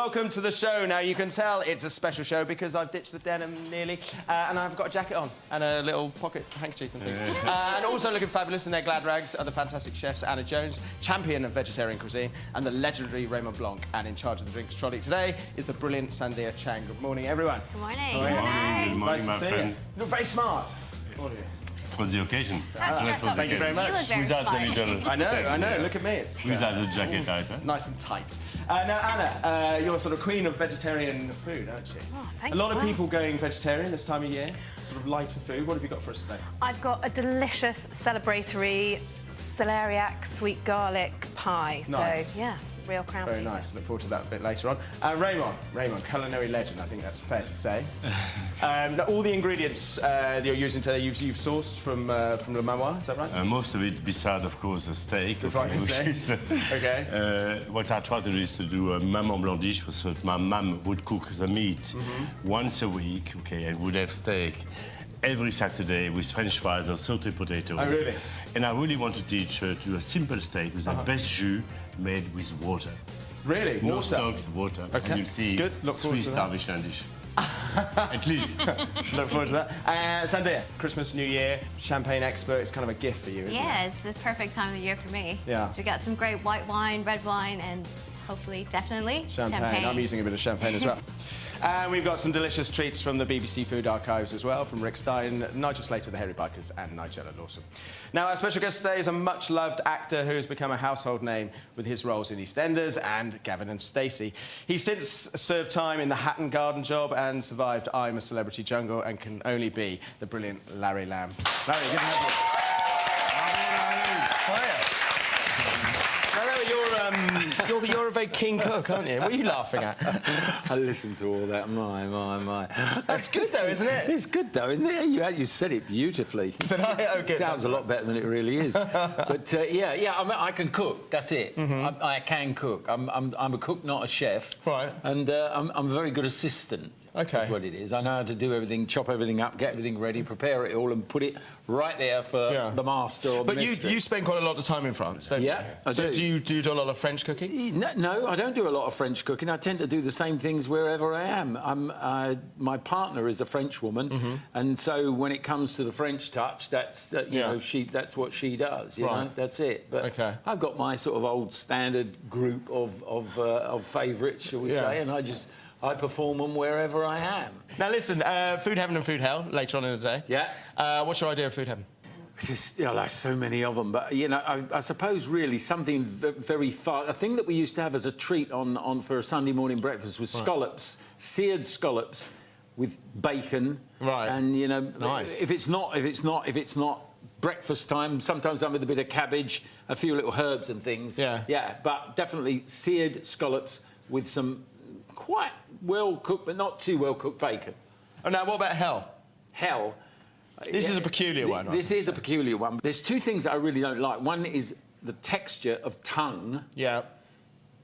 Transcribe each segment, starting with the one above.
Welcome to the show. Now, you can tell it's a special show because I've ditched the denim nearly, and I've got a jacket on and a little pocket handkerchief and things. And also looking fabulous in their glad rags are the fantastic chefs Anna Jones, champion of vegetarian cuisine, and the legendary Raymond Blanc. And in charge of the drinks trolley today is the brilliant Sandia Chang. Good morning, everyone. Good morning. Good morning. Good morning, my friend. You're very smart. All of you. For the occasion. Thank you very much. You look very Without the smart. little... I know. Look at me. It's Without the jacket, huh? nice and tight. Now, Anna, you're sort of queen of vegetarian food, aren't you? Oh, thank a lot you. of people going vegetarian this time of year. Sort of lighter food. What have you got for us today? I've got a delicious celebratory celeriac sweet garlic pie. Nice. So, yeah, real crown Very pleaser. nice. Look forward to that a bit later on. Raymond, culinary legend. I think that's fair to say. Now, all the ingredients that you're using today, you've sourced from Le Manoir. Is that right? Most of it, beside, of course, a steak. Okay. What I try to do is to do a maman blanc dish, so my mum would cook the meat once a week, okay, and would have steak every Saturday with French fries or sauté potatoes. Oh, really? And I really want to teach her to do a simple steak with the best jus made with water. Really? No Water? stocks, water. Okay. And you'll see Good. Look forward Swiss to that. starvation dish. At least. Look forward to that. Sandia, Christmas, New Year, champagne expert. It's kind of a gift for you, isn't it? Yeah, it's the perfect time of the year for me. Yeah. So we got some great white wine, red wine, and hopefully, definitely, Champagne. I'm using a bit of champagne as well. And we've got some delicious treats from the BBC Food Archives as well, from Rick Stein, Nigel Slater, the Hairy Bikers, and Nigella Lawson. Now, our special guest today is a much-loved actor who has become a household name with his roles in EastEnders and Gavin and Stacey. He's since served time in the Hatton Garden Job and survived I'm a Celebrity Jungle and can only be the brilliant Larry Lamb. Larry, good to have you. You're a very keen cook, aren't you? What are you laughing at? I listened to all that. My. That's good, though, isn't it? It's good, though, isn't it? You said it beautifully. Okay, Sounds a lot better than it really is. But yeah. I can cook. That's it. I can cook. I'm a cook, not a chef. Right. And I'm a very good assistant. Okay. That's what it is. I know how to do everything, chop everything up, get everything ready, prepare it all, and put it right there for the master or the mistress. But you spend quite a lot of time in France, don't you? Yeah, I So do. do you do a lot of French cooking? No, I don't do a lot of French cooking. I tend to do the same things wherever I am. My partner is a French woman, and so when it comes to the French touch, that's that's what she does. You know, that's it. But I've got my sort of old standard group of favourites, shall we say, and I perform them wherever I am. Now listen, Food Heaven and Food Hell later on in the day. Yeah. What's your idea of Food Heaven? There's so many of them, but I suppose really something very far. A thing that we used to have as a treat on for a Sunday morning breakfast was scallops, seared scallops with bacon. Right. And nice. if it's not breakfast time, sometimes done with a bit of cabbage, a few little herbs and things. Yeah. Yeah, but definitely seared scallops with some quite well cooked, but not too well cooked bacon. Oh, now what about Hell? Hell. This is a peculiar one. Right? This is a peculiar one. There's two things that I really don't like. One is the texture of tongue. Yeah.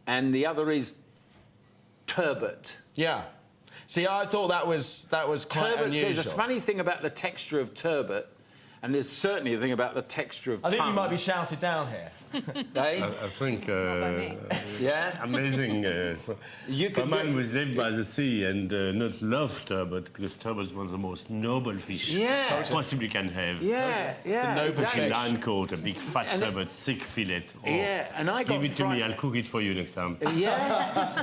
And the other is turbot. Yeah. See, I thought that was quite unusual. There's a funny thing about the texture of turbot, and there's certainly a thing about the texture of tongue. I think you might be shouted down here. Eh? I think Yeah? amazing. My man was lived by the sea and not love turbot because turbot is one of the most noble fish you possibly can have. Yeah. A noble exactly. line coat, a big fat turbot, thick fillet. Oh, Yeah, and I got give it to me. I'll cook it for you next time. Yeah.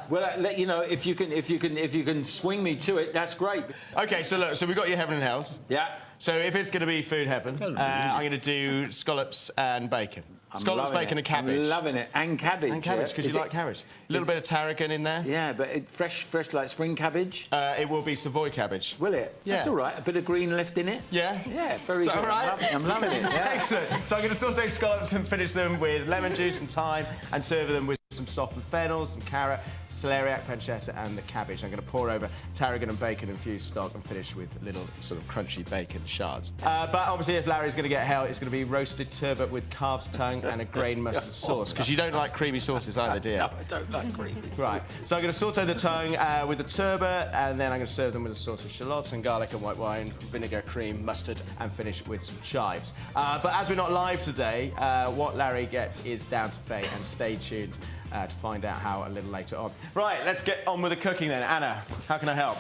Well, I'll let you know if you can swing me to it. That's great. Okay, so look, we got your Heaven and Hells. Yeah. So if it's going to be Food Heaven, I'm going to do scallops and bacon. Scallops, bacon, and cabbage. I'm loving it. And cabbage. And cabbage, because you like cabbage. A little bit of tarragon in there. Yeah, but fresh like spring cabbage. It will be Savoy cabbage. Will it? Yeah. That's all right. A bit of green left in it. Yeah? Yeah, very Is good. that all right? I'm loving it. Yeah. Excellent. So I'm going to saute scallops and finish them with lemon juice and thyme and serve them with some softened fennel, some carrot, celeriac, pancetta and the cabbage. I'm going to pour over tarragon and bacon infused stock and finish with little sort of crunchy bacon shards. But obviously if Larry's going to get hell, it's going to be roasted turbot with calf's tongue and a grain mustard sauce, because you don't like creamy sauces either, do you? No, I don't like creamy sauce. Right, so I'm going to saute the tongue with the turbot, and then I'm going to serve them with a sauce of shallots and garlic and white wine, vinegar, cream, mustard, and finish with some chives. But as we're not live today, what Larry gets is down to fate, and stay tuned to find out how a little later on. Right, let's get on with the cooking then. Anna, how can I help?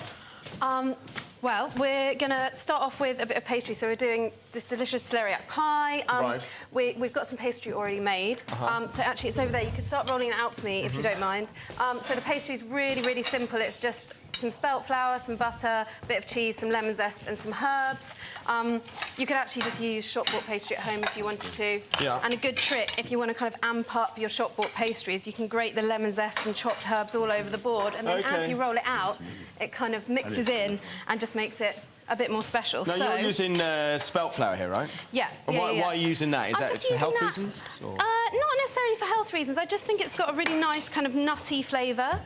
Well, we're going to start off with a bit of pastry. So we're doing this delicious celeriac pie. Right. We've got some pastry already made. So actually, it's over there. You can start rolling it out for me if you don't mind. So the pastry is really, really simple. It's just some spelt flour, some butter, a bit of cheese, some lemon zest, and some herbs. You could actually just use shop-bought pastry at home if you wanted to. Yeah. And a good trick, if you want to kind of amp up your shop-bought pastries, you can grate the lemon zest and chopped herbs all over the board, and then as you roll it out, it kind of mixes in and just makes it a bit more special. Now, you're using spelt flour here, right? Yeah. And why are you using that? Is I'm that just for using health that- reasons? Or? Not necessarily for health reasons. I just think it's got a really nice kind of nutty flavour.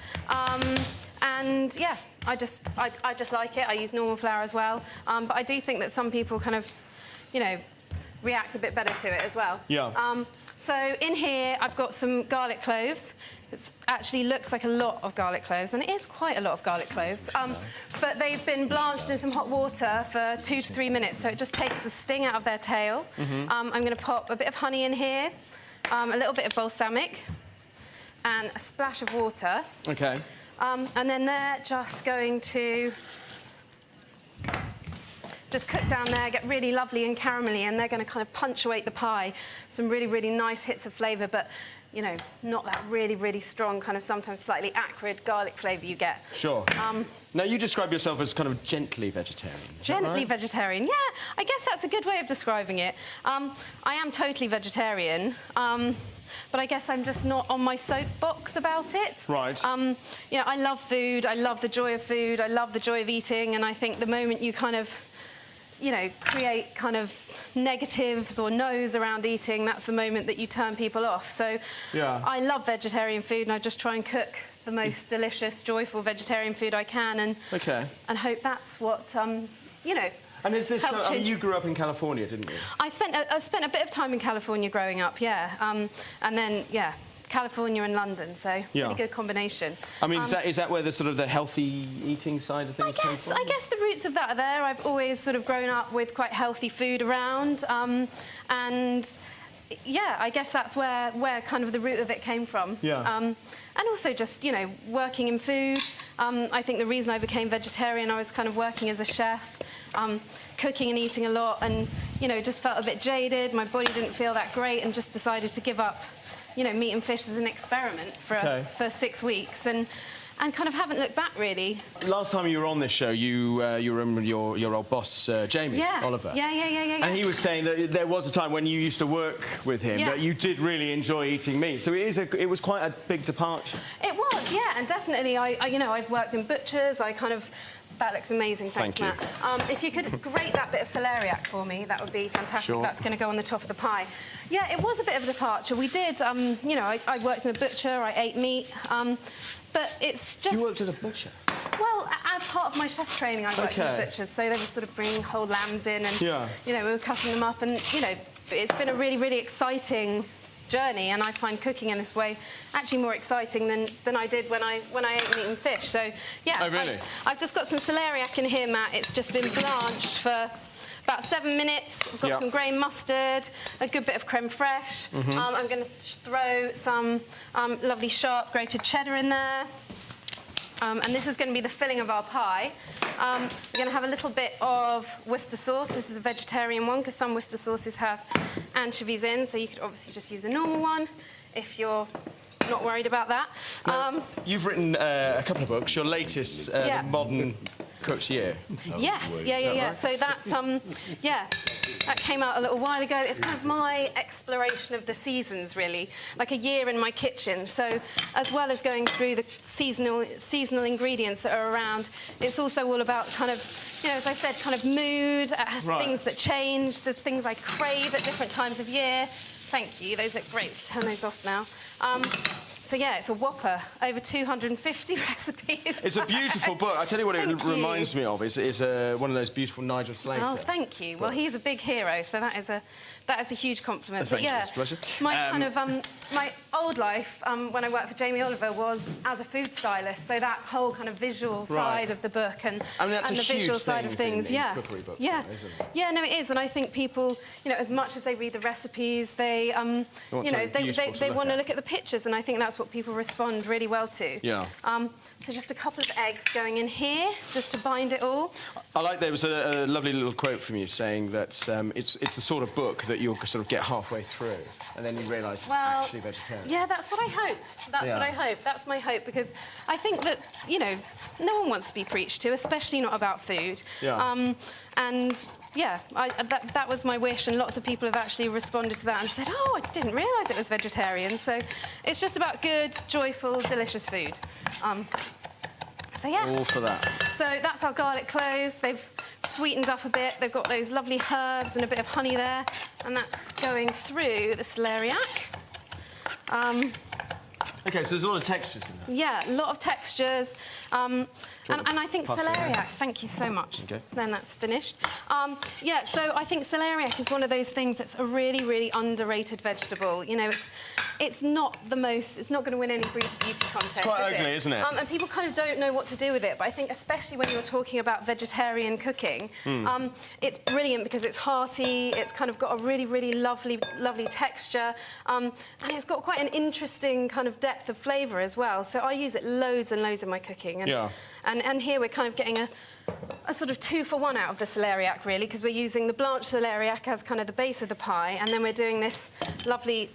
And yeah, I just like it. I use normal flour as well. But I do think that some people kind of, you know, react a bit better to it as well. Yeah. So in here, I've got some garlic cloves. It actually looks like a lot of garlic cloves, and it is quite a lot of garlic cloves. But they've been blanched in some hot water for 2 to 3 minutes, so it just takes the sting out of their tail. I'm going to pop a bit of honey in here, a little bit of balsamic, and a splash of water. Okay. And then they're just going to just cook down there, get really lovely and caramelly, and they're going to kind of punctuate the pie. Some really, really nice hits of flavour, but, you know, not that really, really strong, kind of sometimes slightly acrid garlic flavour you get. Sure. Now, you describe yourself as kind of gently vegetarian. Is that Gently right? vegetarian, yeah. I guess that's a good way of describing it. I am totally vegetarian. But I guess I'm just not on my soapbox about it. Right. You know, I love food. I love the joy of food. I love the joy of eating. And I think the moment you kind of, you know, create kind of negatives or no's around eating, that's the moment that you turn people off. So Yeah. I love vegetarian food, and I just try and cook the most delicious, joyful vegetarian food I can, and hope that's what, you know. And is this? helps I mean, change- you grew up in California, didn't you? I spent a bit of time in California growing up, yeah, and then California and London, so really good combination. I mean, is that where the sort of the healthy eating side of things came from? I guess the roots of that are there. I've always sort of grown up with quite healthy food around, and yeah, I guess that's where kind of the root of it came from. Yeah. And also just, you know, working in food. I think the reason I became vegetarian, I was kind of working as a chef, cooking and eating a lot, and, you know, just felt a bit jaded. My body didn't feel that great, and just decided to give up, you know, meat and fish as an experiment for 6 weeks, and kind of haven't looked back, really. Last time you were on this show, you remember your old boss, Jamie Oliver. Yeah. And he was saying that there was a time when you used to work with him that you did really enjoy eating meat. So it was quite a big departure. It was, yeah, and definitely. You know, I've worked in butchers. I kind of. That looks amazing, thanks, Thank Matt. If you could grate that bit of celeriac for me, that would be fantastic. Sure. That's going to go on the top of the pie. Yeah, it was a bit of a departure. We did, you know, I worked in a butcher, I ate meat, but it's just... You worked at a butcher? Well, as part of my chef training, I worked in a butcher, so they were sort of bringing whole lambs in, and, you know, we were cutting them up, and, you know, it's been a really, really exciting journey, and I find cooking in this way actually more exciting than I did when I ate meat and fish. So yeah. Oh, really? I've just got some celeriac in here, Matt. It's just been blanched for about 7 minutes. I've got some grain mustard, a good bit of creme fraiche. I'm going to throw some lovely sharp grated cheddar in there. And this is going to be the filling of our pie. We're going to have a little bit of Worcester sauce. This is a vegetarian one, because some Worcester sauces have anchovies in, so you could obviously just use a normal one if you're not worried about that. Now, you've written a couple of books. Your latest, The Modern Cook's Year. Yes, yeah. So that's, that came out a little while ago. It's kind of my exploration of the seasons, really, like a year in my kitchen. So as well as going through the seasonal ingredients that are around, it's also all about kind of, you know, as I said, kind of mood, things that change, the things I crave at different times of year. Thank you, those are great. Turn those off now. So yeah, it's a whopper, over 250 recipes. It's a beautiful book. I tell you what it reminds me of is one of those beautiful Nigel Slater. Oh, thank you. Well, he's a big hero, so that is a huge compliment. Thank but yeah, you, it's a pleasure. my kind of my old life when I worked for Jamie Oliver was as a food stylist. So that whole kind of visual side of the book and that's the visual side of things, in cookery books, yeah, isn't it? Yeah, no, it is. And I think people, you know, as much as they read the recipes, they, you know, they want to look at the pictures, and I think that's what people respond really well to. Yeah. So just a couple of eggs going in here, just to bind it all. I like there was a lovely little quote from you saying that it's the sort of book that you'll sort of get halfway through and then you realise it's actually vegetarian. Yeah, that's what I hope. That's what I hope. That's my hope, because I think that, you know, no one wants to be preached to, especially not about food. Yeah. And yeah, that was my wish, and lots of people have actually responded to that and said, oh, I didn't realise it was vegetarian. So it's just about good, joyful, delicious food. So yeah. All for that. So that's our garlic cloves. They've sweetened up a bit. They've got those lovely herbs and a bit of honey there, and that's going through the celeriac. OK, so there's a lot of textures in there. Yeah, a lot of textures. And I think celeriac, thank you so much. Okay. Then that's finished. Yeah, so I think celeriac is one of those things that's a really, really underrated vegetable. You know, it's not going to win any beauty contest. It's quite ugly, isn't it? And people kind of don't know what to do with it. But I think especially when you're talking about vegetarian cooking, it's brilliant because it's hearty, it's kind of got a really, really lovely texture, and it's got quite an interesting kind of depth of flavour as well. So I use it loads and loads in my cooking. And here we're kind of getting a sort of 2-for-1 out of the celeriac, really, because we're using the Blanc celeriac as kind of the base of the pie, and then we're doing this lovely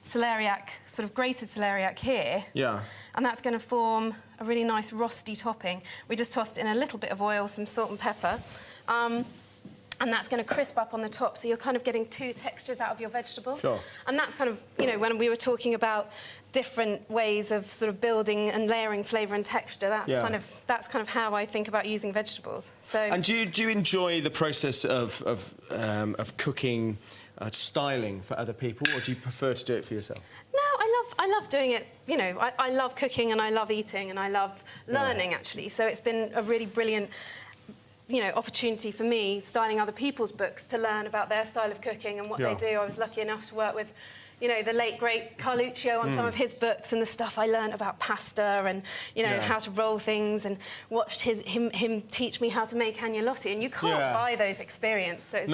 celeriac, sort of grated celeriac here. Yeah. And that's going to form a really nice rusty topping. We just tossed in a little bit of oil, some salt and pepper. And that's going to crisp up on the top, so you're kind of getting 2 textures out of your vegetable. Sure. And that's kind of, you know, when we were talking about different ways of sort of building and layering flavour and texture, that's kind of how I think about using vegetables. So. And do you enjoy the process of cooking, styling for other people, or do you prefer to do it for yourself? No, I love doing it. You know, I love cooking and I love eating and I love learning, actually. So it's been a really brilliant, you know, opportunity for me, styling other people's books, to learn about their style of cooking and what they do. I was lucky enough to work with, you know, the late great Carluccio on some of his books, and the stuff I learned about pasta and, you know, how to roll things, and watched him teach me how to make agnolotti, and you can't buy those experiences.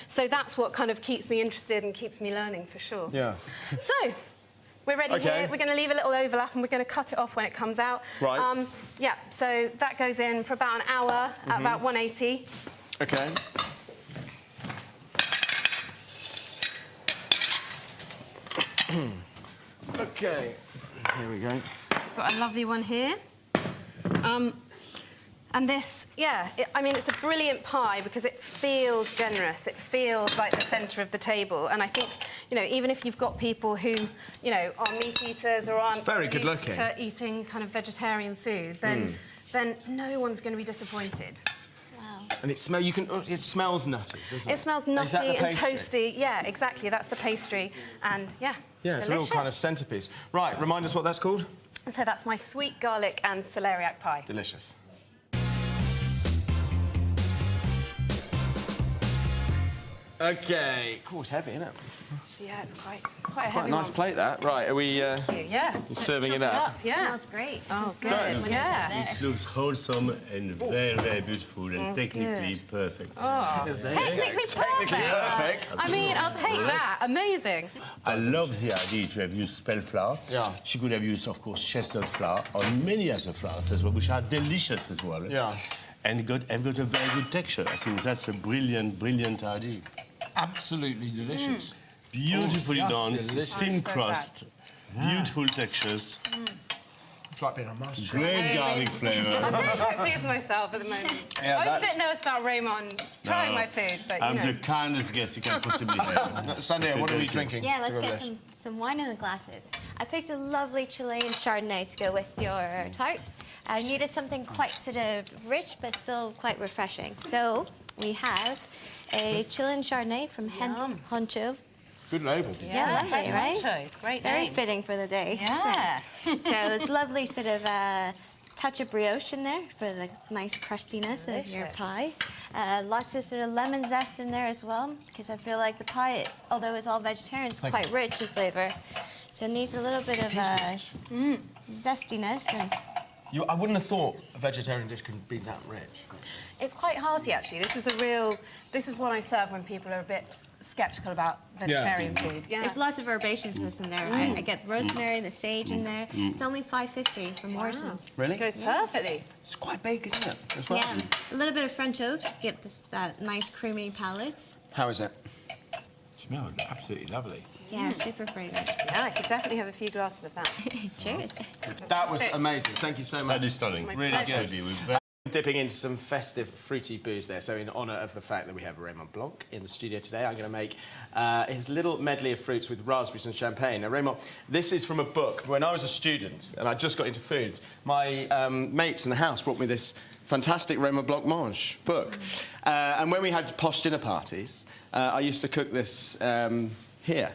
So that's what kind of keeps me interested and keeps me learning, for sure. Yeah. So. We're ready here. We're going to leave a little overlap and we're going to cut it off when it comes out. Right. Yeah, so that goes in for about an hour at about 180. OK. OK. Here we go. Got a lovely one here. And this, I mean, it's a brilliant pie because it feels generous. It feels like the centre of the table. And I think, you know, even if you've got people who, you know, are meat eaters or aren't used to eating kind of vegetarian food, then no one's going to be disappointed. Wow. And it smells nutty, doesn't it? It smells nutty and toasty. Yeah, exactly. That's the pastry. And yeah, it's a real kind of centrepiece. Right, remind us what that's called? So that's my sweet garlic and celeriac pie. Delicious. OK. Cool, it's heavy, isn't it? Yeah, it's quite a heavy quite a nice plate, that. Right, are we serving it up? Yeah. Smells great. Oh, good. Yeah. It looks wholesome and very, very beautiful and technically perfect. Oh, technically perfect? I mean, I'll take that. Amazing. I love the idea to have used spelt flour. Yeah. She could have used, of course, chestnut flour or many other flours as well, which are delicious as well. Yeah. And have got a very good texture. I think that's a brilliant, brilliant idea. Absolutely delicious. Beautifully done, thin crust, beautiful textures. It's like being a master. Great garlic flavour. I'm very quite pleased with myself at the moment. I was a bit nervous about Raymond trying my food, but you I'm the kindest guest you can possibly have. Sandia, what are we drinking? Yeah, let's get some wine in the glasses. I picked a lovely Chilean Chardonnay to go with your tart. I needed something quite sort of rich, but still quite refreshing. So we have a Chilean Chardonnay from Honcho. Good label. Yeah, lovely, right? Honcho. Great Very name. fitting for the day. Yeah. So it's lovely sort of touch of brioche in there for the nice crustiness of your pie. Lots of sort of lemon zest in there as well, because I feel like the pie, although it's all vegetarian, it's quite rich in flavour. So it needs a little bit of zestiness and I wouldn't have thought a vegetarian dish could be that rich. It's quite hearty, actually. This is what I serve when people are a bit sceptical about vegetarian food. Yeah. There's lots of herbaceousness in there. I get the rosemary, the sage in there. It's only $5.50 from Morrison's. Really? It goes perfectly. It's quite big, isn't it? As well? Yeah, a little bit of French oak to give this nice creamy palate. How is it? Smells absolutely lovely. Yeah, super fragrant. Yeah, I could definitely have a few glasses of that. Cheers. That was amazing. Thank you so much. That is stunning. My Really, pleasure. absolutely. Dipping into some festive fruity booze there. So in honour of the fact that we have Raymond Blanc in the studio today, I'm going to make his little medley of fruits with raspberries and champagne. Now, Raymond, this is from a book. When I was a student and I just got into food, my mates in the house brought me this fantastic Raymond Blanc Mange book. And when we had posh dinner parties, I used to cook this here.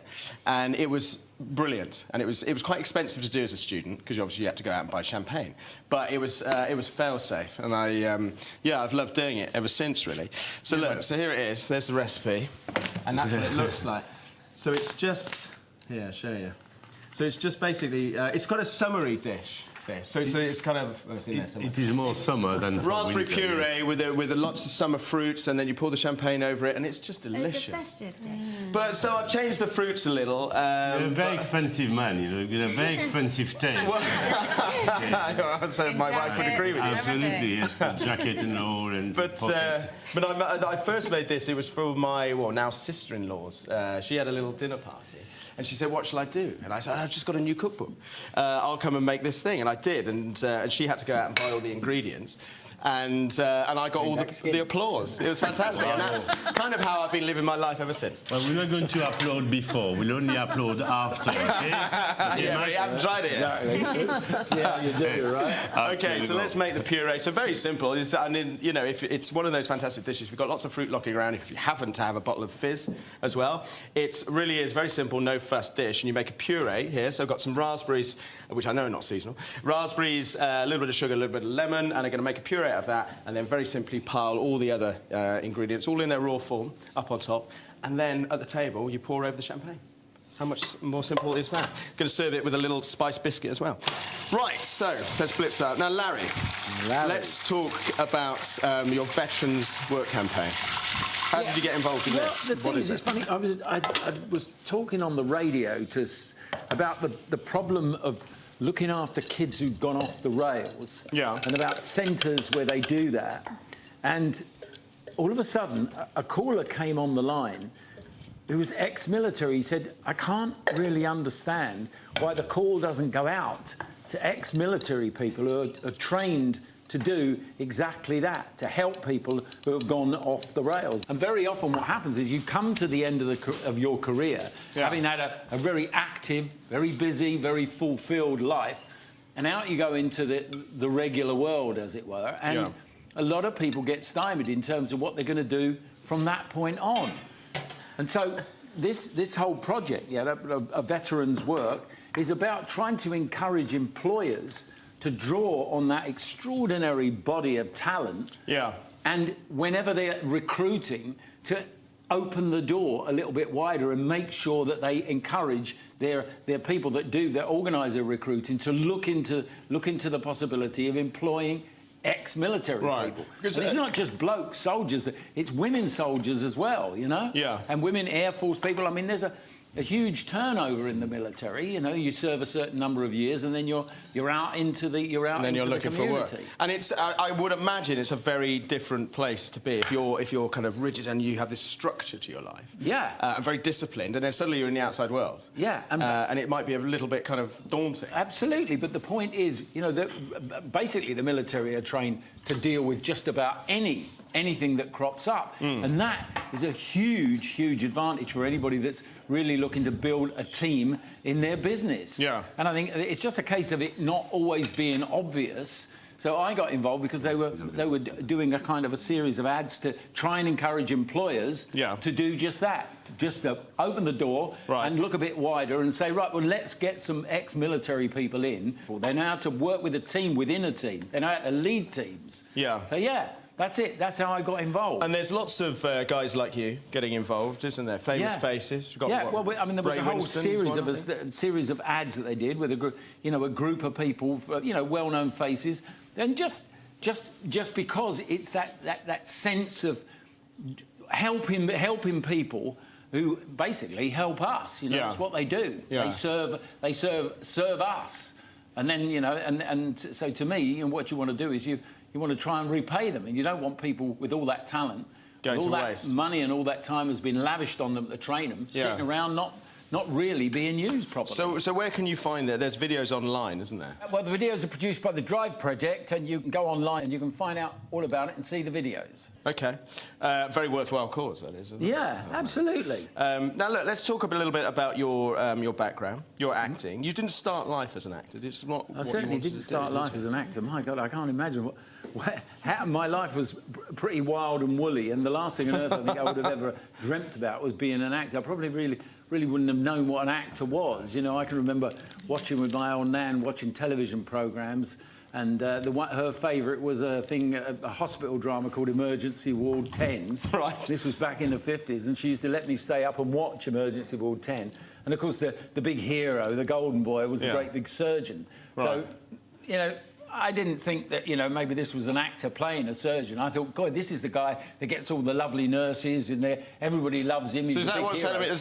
And it was brilliant, and it was quite expensive to do as a student because obviously you had to go out and buy champagne. But it was fail-safe, and I've loved doing it ever since, really. So look, so here it is. There's the recipe, and that's what it looks like. So it's just here. I'll show you. So it's just basically it's got a summery dish. So it's kind of it's in there somewhere. It is more summer than Raspberry winter, puree yes. with lots of summer fruits, and then you pour the champagne over it, and it's just delicious. It's a festive dish. But so I've changed the fruits a little. You're a very expensive man, you know. You got a very expensive taste. So my wife would agree with you. Absolutely, yes. The jacket and all, and the pocket. But I first made this. It was for my now sister-in-law's. She had a little dinner party. And she said, "What shall I do?" And I said, "I've just got a new cookbook. I'll come and make this thing." And I did. And she had to go out and buy all the ingredients. And I got all the applause. It was fantastic. And that's kind of how I've been living my life ever since. Well, we're not going to upload before. We'll only upload after, okay? Yeah, we haven't tried it yet. Exactly. See how you do it, right? Okay, so let's make the puree. So very simple. You know, if it's one of those fantastic dishes. We've got lots of fruit locking around. If you happen to have a bottle of fizz as well, it really is very simple, no fuss dish. And you make a puree here. So I've got some raspberries, which I know are not seasonal. Raspberries, a little bit of sugar, a little bit of lemon, and I'm going to make a puree out of that. And then very simply pile all the other ingredients, all in their raw form, up on top. And then at the table, you pour over the champagne. How much more simple is that? Going to serve it with a little spiced biscuit as well. Right, so let's blitz that. Now, Larry, let's talk about your Veterans Work campaign. How did you get involved in this? The thing is, it's funny. I was talking on the radio about the problem of looking after kids who've gone off the rails. Yeah. And about centres where they do that. And all of a sudden, a caller came on the line who was ex-military. He said, "I can't really understand why the call doesn't go out to ex-military people who are trained to do exactly that, to help people who have gone off the rails." And very often what happens is you come to the end of your career, having had a very active, very busy, very fulfilled life, and out you go into the regular world, as it were, and a lot of people get stymied in terms of what they're going to do from that point on. And so this whole project, a Veterans Work, is about trying to encourage employers to draw on that extraordinary body of talent. Yeah. And whenever they're recruiting, to open the door a little bit wider and make sure that they encourage their people that organise their recruiting to look into the possibility of employing ex-military people. And it's not just blokes, soldiers, it's women soldiers as well, you know? Yeah. And women Air Force people. I mean, there's a huge turnover in the military. You know, you serve a certain number of years, and then you're out into the and then you're looking for work. And it's I would imagine it's a very different place to be if you're kind of rigid and you have this structure to your life. Yeah. Very disciplined, and then suddenly you're in the outside world. Yeah. And it might be a little bit kind of daunting. Absolutely, but the point is, you know, that basically the military are trained to deal with just about anything that crops up. And that is a huge, huge advantage for anybody that's really looking to build a team in their business. Yeah. And I think it's just a case of it not always being obvious. So I got involved because they were doing a kind of a series of ads to try and encourage employers to do just that, just to open the door and look a bit wider and say, right, well, let's get some ex-military people in. They know how to work with a team within a team. They know how to lead teams. Yeah. So, yeah. That's it. That's how I got involved. And there's lots of guys like you getting involved, isn't there? Famous faces. We've got, yeah, what, well, I mean, there was Ray a whole Winston series of ads that they did with a group of people, well-known faces, and just because it's that sense of helping people who basically help us. That's what they do. Yeah. They serve us, and then and so to me, what you want to do is you want to try and repay them, and you don't want people with all that talent, going all to that waste. money and all that time has been lavished on them to train them, sitting around not really being used properly. So where can you find that? There's videos online, isn't there? Well, the videos are produced by the Drive Project, and you can go online and you can find out all about it and see the videos. OK. Very worthwhile cause, that is, isn't it? Yeah, absolutely. Now, look, let's talk a little bit about your background, your acting. You didn't start life as an actor. It's not I certainly didn't start life as an actor. My God, I can't imagine how my life was pretty wild and woolly, and the last thing on earth I think I would have ever dreamt about was being an actor. I probably really wouldn't have known what an actor was. I can remember watching with my old nan, watching television programmes, and her favourite was a hospital drama called Emergency Ward 10. Right. This was back in the 50s, and she used to let me stay up and watch Emergency Ward 10. And of course, the big hero, the golden boy, was the great big surgeon. Right. So, I didn't think that, maybe this was an actor playing a surgeon. I thought, God, this is the guy that gets all the lovely nurses in there. Everybody loves him. So is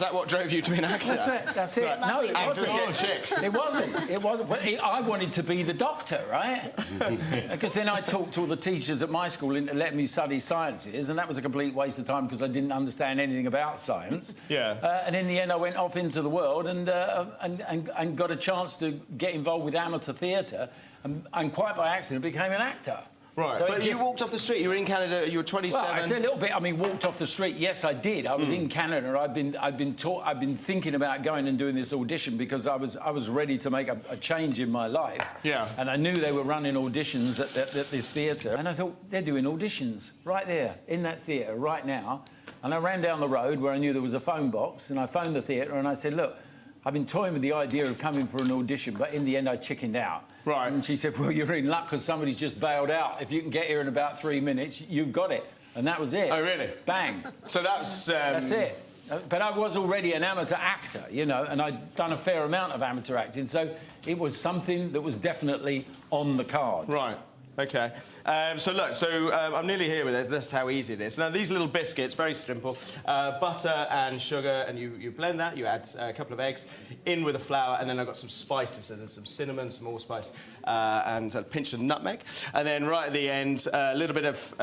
that what drove you to be an actor? That's it. Right. No, it Actors wasn't. get chicks. It wasn't. Well, I wanted to be the doctor, right? Because then I talked all the teachers at my school into letting me study sciences, and that was a complete waste of time because I didn't understand anything about science. Yeah. And in the end, I went off into the world and got a chance to get involved with amateur theatre. And quite by accident became an actor. Right, so but you walked off the street. You were in Canada. You were 27. Well, I said a little bit. I mean, walked off the street. Yes, I did. I was in Canada. I'd been thinking about going and doing this audition because I was ready to make a change in my life. Yeah. And I knew they were running auditions at this theatre. And I thought they're doing auditions right there in that theatre right now. And I ran down the road where I knew there was a phone box, and I phoned the theatre and I said, look, I've been toying with the idea of coming for an audition, but in the end I chickened out. Right. And she said, well, you're in luck because somebody's just bailed out. If you can get here in about 3 minutes, you've got it. And that was it. Oh, really? Bang. So that's... That's it. But I was already an amateur actor, and I'd done a fair amount of amateur acting, so it was something that was definitely on the cards. Right. OK. I'm nearly here with it. That's how easy it is. Now, these little biscuits, very simple. Butter and sugar, and you blend that. You add a couple of eggs in with the flour, and then I've got some spices. So there's some cinnamon, some allspice, and a pinch of nutmeg. And then right at the end, a little bit of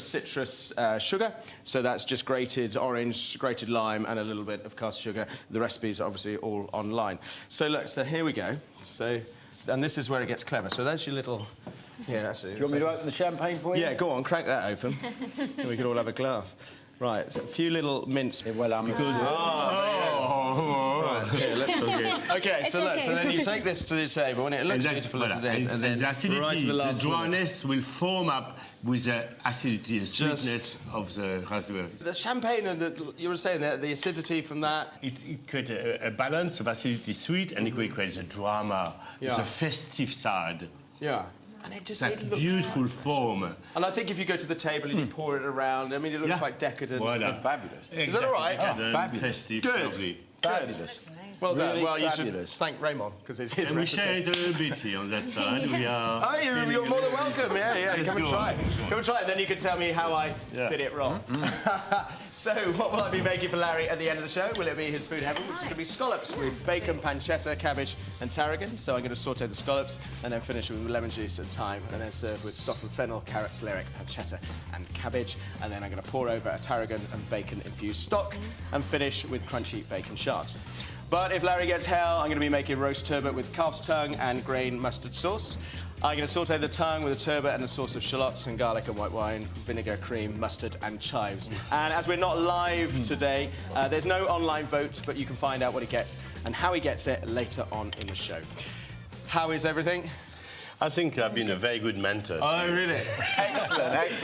citrus sugar. So that's just grated orange, grated lime, and a little bit of caster sugar. The recipe's obviously all online. So look, so here we go. And this is where it gets clever. So there's your little... Yeah, that's it. Do you want me to open the champagne for you? Yeah, go on, crack that open. And we can all have a glass. Right, so a few little mints. Yeah, well, because... Right, here, let's OK, so look, so then you take this to the table, and it looks beautiful as it is, and then the acidity, right to the last dryness will form up with the acidity, the sweetness of the raspberry. The champagne and you were saying that the acidity from that... It creates a balance of acidity, sweet, and it creates a drama, the festive side. Yeah. And it just that looks beautiful form. And I think if you go to the table and you pour it around, I mean, it looks quite decadent. Voilà. Fabulous. Is that all right? Fabulous. Festive, Good. lovely. Fabulous. Well done. Really well, you fabulous. should thank Raymond, because it's his And we recipe. share it a little bit here on that side. We are... Oh, you're more than welcome. Yeah. Come and try it. Come and try it, then you can tell me how I did it wrong. So, what will I be making for Larry at the end of the show? Will it be his food heaven, which is going to be scallops with bacon, pancetta, cabbage and tarragon. So I'm going to saute the scallops and then finish with lemon juice and thyme, and then serve with softened fennel, carrot, celeriac, pancetta and cabbage. And then I'm going to pour over a tarragon and bacon-infused stock and finish with crunchy bacon shards. But if Larry gets hell, I'm going to be making roast turbot with calf's tongue and grain mustard sauce. I'm going to saute the tongue with a turbot and a sauce of shallots and garlic and white wine, vinegar, cream, mustard and chives. And as we're not live today, there's no online vote, but you can find out what he gets and how he gets it later on in the show. How is everything? I think I've been a very good mentor. Oh, really? Excellent. And you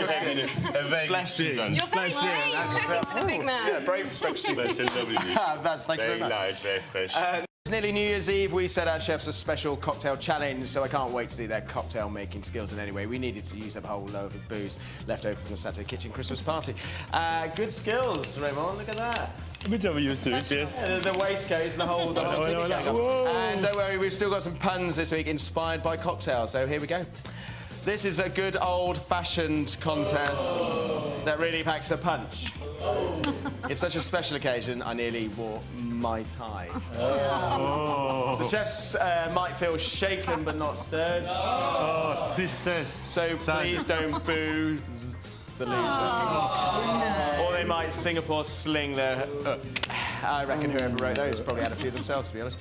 have been a very good student. You're very brave. That's the big man. Yeah, brave, especially. That's a lovely dish. Thank you very much. Very light, very fresh. nearly New Year's Eve, we set our chefs a special cocktail challenge, so I can't wait to see their cocktail making skills in any way. We needed to use up a whole load of booze left over from the Saturday Kitchen Christmas party. Good skills, Raymond, look at that. A bit of used to it, yes. The waistcoats, the whole thing going on. And don't worry, we've still got some puns this week inspired by cocktails, so here we go. This is a good old-fashioned contest that really packs a punch. It's such a special occasion, I nearly wore my tie. Oh. The chefs might feel shaken but not stirred. Oh, tristesse. So please don't boo the loser. Or they might Singapore sling their... I reckon whoever wrote those probably had a few themselves, to be honest.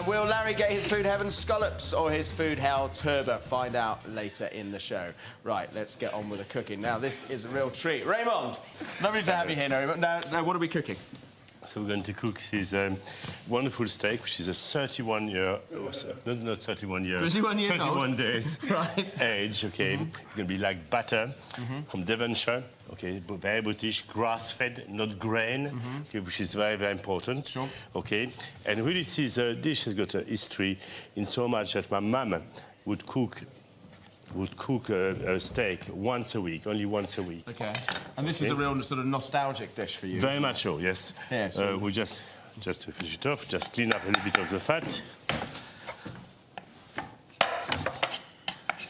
Will Larry get his Food Heaven scallops or his Food Hell turbot? Find out later in the show. Right, let's get on with the cooking. Now, this is a real treat. Raymond, lovely to have you here, Raymond. Now, what are we cooking? So we're going to cook this wonderful steak, which is a 31-year, not 31 years, 31 years 31 old. days Right. age, okay? It's going to be like butter from Devonshire, okay? Very British, grass-fed, not grain, okay, which is very, very important, Sure. okay? And really, this dish has got a history in so much that my mum would cook a steak once a week, only once a week. Okay. And this is a real sort of nostalgic dish for you. Very much so, yes. Yeah, so- We just to finish it off, just clean up a little bit of the fat.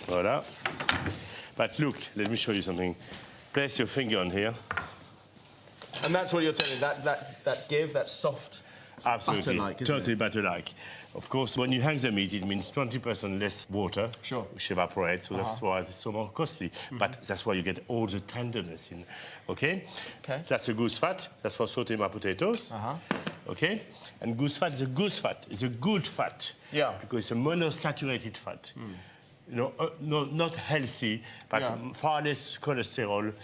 Voilà. But look, let me show you something. Place your finger on here. And that's what you're telling me, that give, that soft, Absolutely, butter-like, isn't totally butter-like. Of course, when you hang the meat, it means 20% less water, Sure. which evaporates, so that's why it's so more costly. But that's why you get all the tenderness in. Okay? Okay. That's the goose fat. That's for sautéing my potatoes. Okay? And goose fat is a goose fat. It's a good fat. Yeah. Because it's a monosaturated fat. You know, not healthy, but far less cholesterol.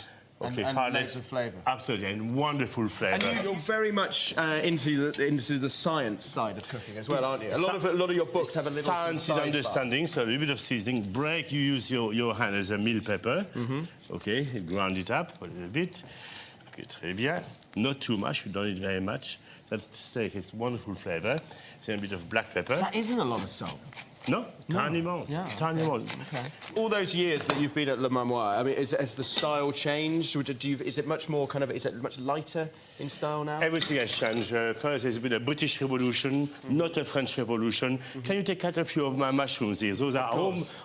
Okay, and far loads less of flavour. Absolutely, and wonderful flavour. And you're very much into the science side of cooking as well, aren't you? A lot of your books have a little science is sidebar. understanding, so a little bit of seasoning. Break, you use your hand as a mill pepper. Okay, grind it up a little bit. Okay, très bien. Not too much, you don't need very much. That steak has wonderful flavour. Then a bit of black pepper. That isn't a lot of salt. No, tiny more. Yeah, Tiny more. Okay. All those years that you've been at Le Mamois, I mean, has the style changed? Is it much more kind of? Is it much lighter in style now? Everything has changed. First, there's been a British Revolution, not a French Revolution. Can you take out a few of my mushrooms here? Those are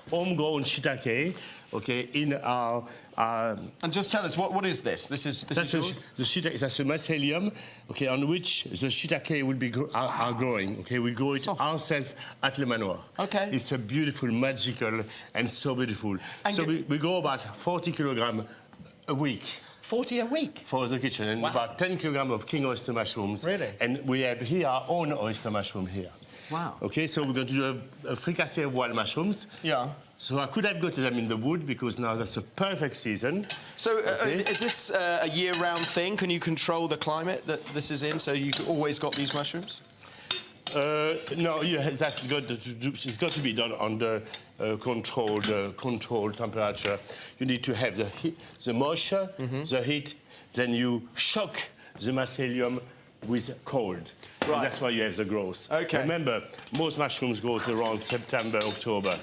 homegrown shiitake, okay, in our... And just tell us, what is this? This is yours? The shiitake, that's a mycelium, okay, on which the shiitake will be are growing. Okay, we grow it ourselves at Le Manoir. Okay. It's a beautiful, magical, and so beautiful. And so we grow about 40 kilograms a week. 40 a week? For the kitchen, and about 10 kilograms of king oyster mushrooms. Really? And we have here our own oyster mushroom here. Wow. Okay, so we're going to do a fricassee of wild mushrooms. Yeah. So I could have got them in the wood because now that's a perfect season. So is this a year-round thing? Can you control the climate that this is in, so you've always got these mushrooms? No, that's got it's got to be done under controlled temperature. You need to have the moisture, the heat, then you shock the mycelium with cold. Right. And that's why you have the growth. Okay. Remember, most mushrooms grow around September, October.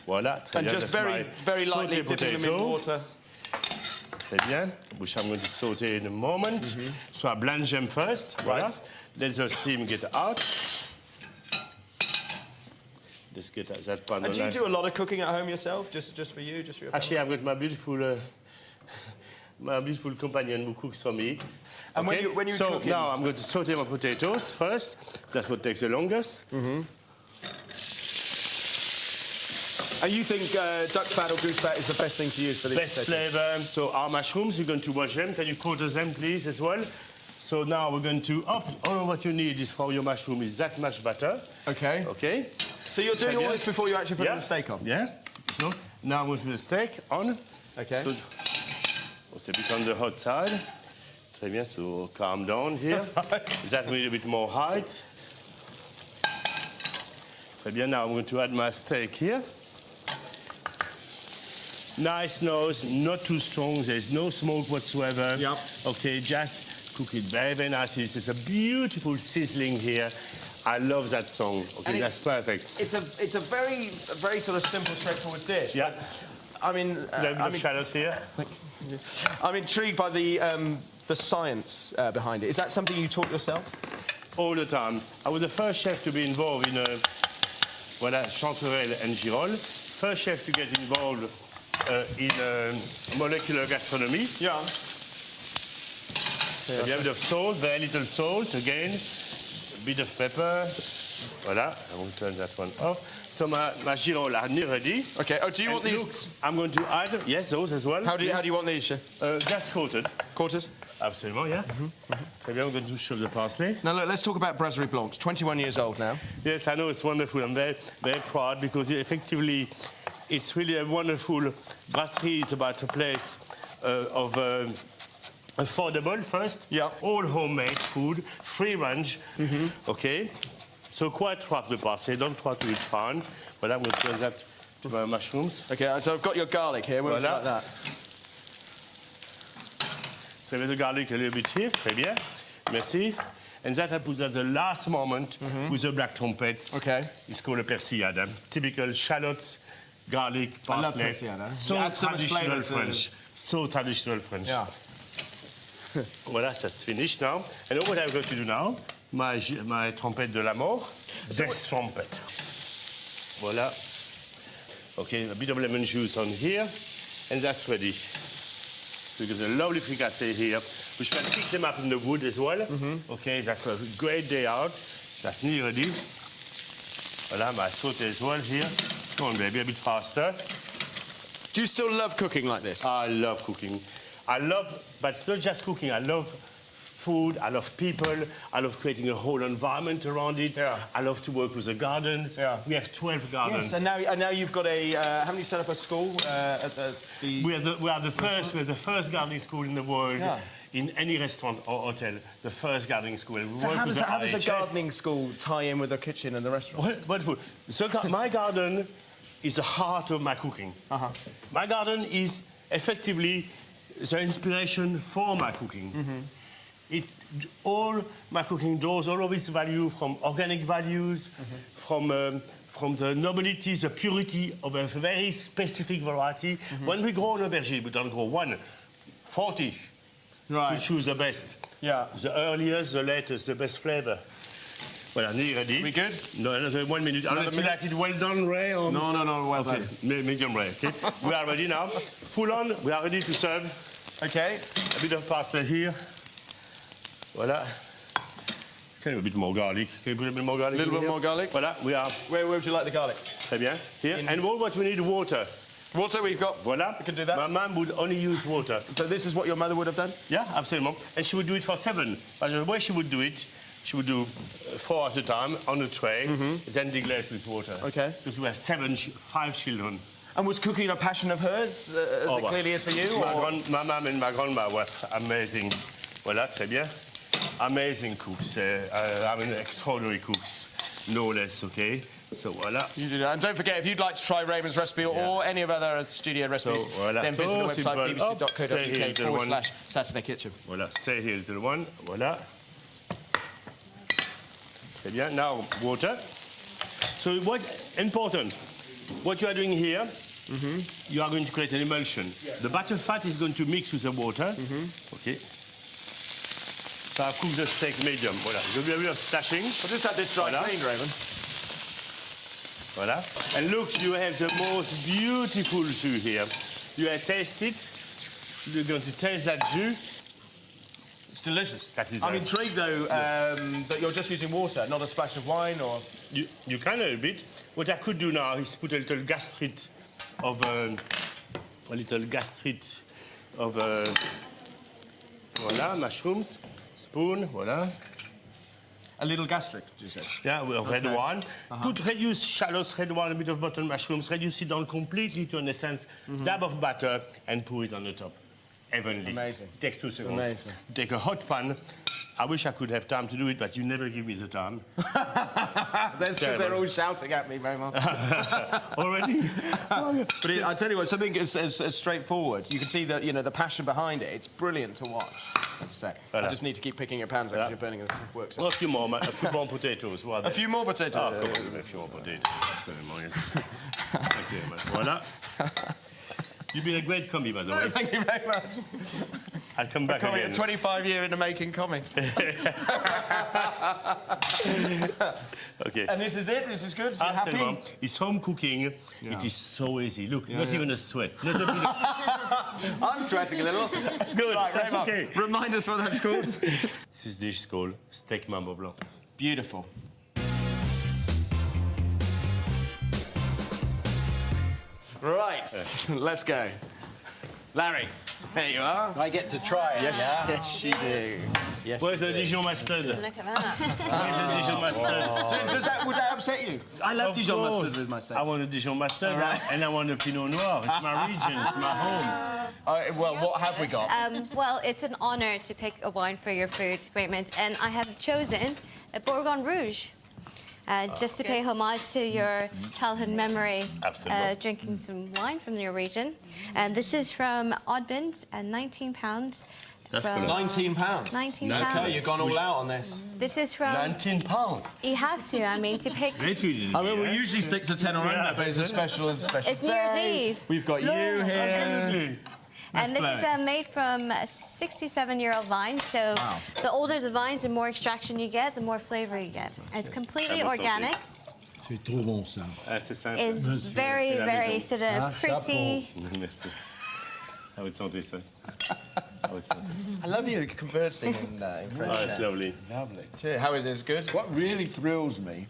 Voilà. Très And bien. just That's very my lightly sauté dipping them in potato. water. Très bien, which I'm going to saute in a moment. So I blanch them first. Voilà. Right. Let the steam get out. Let's get that pan. And do you do a lot of cooking at home yourself, just for you, just for your family? Actually, I've got my beautiful companion who cooks for me. And Okay? when you're so cooking... now I'm going to saute my potatoes first. That's what takes the longest. And you think duck fat or goose fat is the best thing to use for these Best potatoes? flavor. So our mushrooms, you're going to wash them. Can you quarter them, please, as well? So now we're going to... all what you need is for your mushroom is that much butter. Okay. Okay? So you're doing all this before you actually put the steak on? Yeah. So now I'm going to put the steak on. Okay. So it's a bit on the hot side. Très bien, so calm down here. That need a bit more height. Très bien, now I'm going to add my steak here. Nice nose, not too strong. There's no smoke whatsoever. Yep. Okay, just cook it very, very nicely. There's a beautiful sizzling here. I love that song. Okay, that's perfect. It's a very sort of simple, straightforward dish. Yeah. I mean, shallots here. I'm intrigued by the science behind it. Is that something you taught yourself? All the time. I was the first chef to be involved in chanterelle and girolles. First chef to get involved in molecular gastronomy. Yeah. A bit of salt, very little salt, again, a bit of pepper. Voilà, I will turn that one off. So my girolles are near ready. Okay, oh, do you want these? Look, I'm going to add, yes, those as well. How do you want these, chef? Gas coated. Coated? Absolutely, yeah. Très bien, I'm going to show the parsley. Now look, let's talk about Brasserie Blanc. 21 years old now. Yes, I know, it's wonderful. I'm very, very proud because effectively it's really a wonderful brasserie. It's about a place of affordable first. Yeah. All homemade food, free range. Okay. So quite rough the parsley. Don't try to eat fine. But I'm going to turn that to my mushrooms. Okay, so I've got your garlic here. What would you like that? So with the garlic a little bit here. Très bien. Merci. And that I put at the last moment with the black trumpets. Okay. It's called a persillade. Typical shallots, garlic, parsley. I love persillade. So so traditional French. So traditional French. Yeah. Voilà, that's finished now. And what I'm going to do now, my trompette de la mort, death trumpet. Voilà. Okay, a bit of lemon juice on here, and that's ready. Because a lovely fricassee here, which can pick them up in the wood as well. Okay, that's a great day out. That's nearly ready. Voilà, my sauté as well here. Come on, baby, a bit faster. Do you still love cooking like this? I love cooking. But it's not just cooking. I love food. I love people. I love creating a whole environment around it. Yeah. I love to work with the gardens. Yeah. We have 12 gardens. Yes, and now you've got a. Haven't you set up a school at the? We are the first gardening school in the world. Yeah. In any restaurant or hotel, the first gardening school. We So work how with does the a RHS. gardening school tie in with the kitchen and the restaurant? Wonderful. So my garden is the heart of my cooking. My garden is effectively the inspiration for my cooking. All my cooking draws all of its value from organic values, from the nobility, the purity of a very specific variety. When we grow an aubergine, we don't grow 40 to choose the best. Yeah. The earliest, the latest, the best flavor. Voilà, nearly ready. We good? No, another 1 minute. Unless you like it well done, Ray? Or... No, well done. Medium rare, okay? We are ready now. Full on, we are ready to serve. Okay. A bit of parsley here. Voilà. Can you a bit more garlic? Can you put a bit more garlic? A little bit more garlic. Voilà, we are. Where would you like the garlic? Très bien. Here. And all what we need, water. Water, we've got. Voilà. We can do that. My mum would only use water. So this is what your mother would have done? Yeah, absolutely. And she would do it for 7. But the way she would do it, she would do 4 at a time on a tray, then deglaze with water. Okay. Because we have 5 children. And was cooking a passion of hers, as it clearly is for you? My mum and my grandma were amazing. Voilà, très bien. Amazing cooks. I mean, extraordinary cooks, no less, okay? So, voilà. You do that. And don't forget, if you'd like to try Raymond's recipe or any of other studio recipes, voilà. then visit the website Simple. bbc.co.uk/Saturday Kitchen. Voilà, stay here, little one. Voilà. Très bien. Now, water. So, what important? What you are doing here, you are going to create an emulsion. The butter fat is going to mix with the water. Okay. So I've cooked the steak medium. Voilà. There'll be a bit of splashing. Well, just have this dry cleaned, Raymond. Voilà. And look, you have the most beautiful jus here. You have tasted it. You're going to taste that jus. It's delicious. That is I'm intrigued, though, that you're just using water, not a splash of wine or... You can a little bit. What I could do now is put a little gastrite of... voilà, mushrooms. Spoon, voilà. A little gastric, did you say? Yeah, of red wine. Reduce shallots, red wine, a bit of button mushrooms, reduce it down completely to an essence, dab of butter, and pour it on the top. heavenly. Amazing. It takes 2 seconds. Amazing. Take a hot pan. I wish I could have time to do it, but you never give me the time. That's because they're all shouting at me, Raymond. Already? But I tell you what, something as straightforward. You can see the, the passion behind it. It's brilliant to watch. Let's say. Voilà. I just need to keep picking your pans because you're burning the works. Well, a few more potatoes. A few more potatoes. Oh, come on, a few more potatoes. Absolutely, yes. Thank you very much. Voilà. You've been a great commie, by the way. Thank you very much. I'll come back again. A 25-year in the making commie. Okay. And this is it? This is good? So you're happy? It's home cooking. Yeah. It is so easy. Look, not even a sweat. Not a bit I'm sweating a little. Good, right, that's Raymond, okay. Remind us what that's called. This dish is called steak mambo blanc. Beautiful. Right, let's go. Larry, there you are. I get to try it. Yes, you do. Yes, Where's the Dijon mustard? Look at that. Where's the Dijon mustard? Would that upset you? I love Dijon mustard with my steak. I want a Dijon mustard and I want a Pinot Noir. It's my region, it's my home. Well, what have we got? Well, it's an honor to pick a wine for your food, Raymond, and I have chosen a Bourgogne Rouge. Just to pay homage to your childhood memory, drinking some wine from your region. And this is from Oddbins at £19. That's from good. £19. £19. Okay, you've gone all out on this. This is from... £19. You have to, I mean, to pick... Great food. I mean, we usually stick to 10 or under, but it's a special It's New day. Year's Eve. We've got you here. Absolutely. And this is made from 67-year-old vines, so the older the vines, the more extraction you get, the more flavor you get. And it's completely organic. C'est trop bon, ça. C'est simple. It's very, very sort of pretty. Merci. I would santé ça. I would santé. I love you conversing in French. Oh, it's lovely. Lovely. Cheers. How is it? It's good? What really thrills me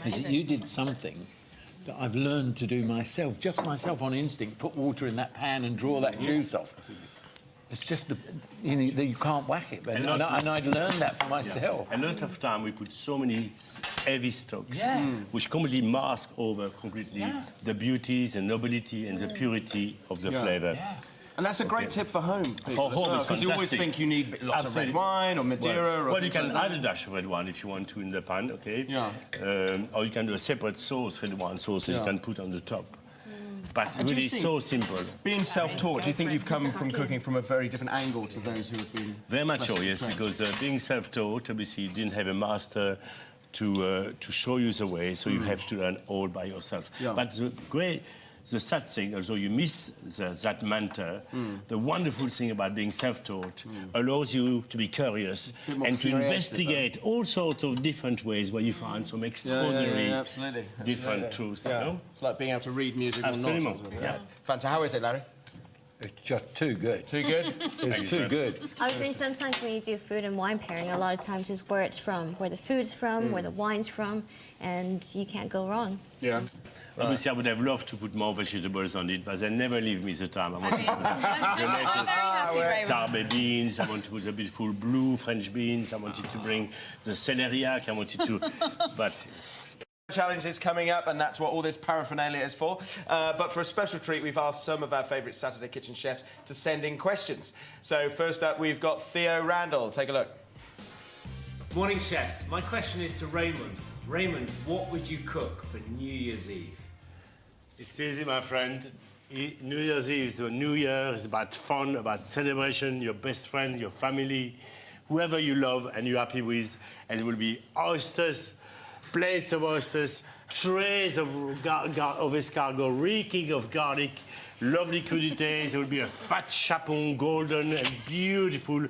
is that you did something that I've learned to do myself, just myself on instinct, put water in that pan and draw that juice off. It's just, you can't whack it. And I'd learned that for myself. A lot of time we put so many heavy stocks, which completely mask over the beauties and nobility and the purity of the flavor. Yeah. And that's a great tip for home. For home, because you always think you need lots of red wine or Madeira. Well, you can add a dash of red wine if you want to in the pan, okay? Yeah. Or you can do a separate sauce, red wine sauce, that you can put on the top. But really so simple. Being self-taught, do you think you've come from cooking from a very different angle to those who have been... Very much so, yes, because being self-taught, obviously you didn't have a master to show you the way, so you have to learn all by yourself. Yeah. But the sad thing, although you miss that mentor, the wonderful thing about being self-taught allows you to be curious and to investigate all sorts of different ways where you find some extraordinary different truths. You know? It's like being able to read music or not. Yeah. Fanta, how is it, Larry? It's just too good. Too good? It's too good. I would say sometimes when you do food and wine pairing, a lot of times is where it's from, where the food's from, where the wine's from, and you can't go wrong. Yeah. Obviously, I would have loved to put more vegetables on it, but they never leave me the time. I want to put the lettuce, Tarbet beans, I want to put the beautiful blue French beans, I wanted to bring the Celeriac, I wanted to... But... Challenge is coming up, and that's what all this paraphernalia is for. But for a special treat, we've asked some of our favourite Saturday Kitchen chefs to send in questions. So first up, we've got Theo Randall. Take a look. Morning, chefs. My question is to Raymond. Raymond, what would you cook for New Year's Eve? It's easy, my friend. New Year's Eve is a new year. It's about fun, about celebration, your best friend, your family, whoever you love and you're happy with. And it will be oysters, plates of oysters, trays of escargot, reeking of garlic, lovely crudités. There will be a fat chapon, golden and beautifully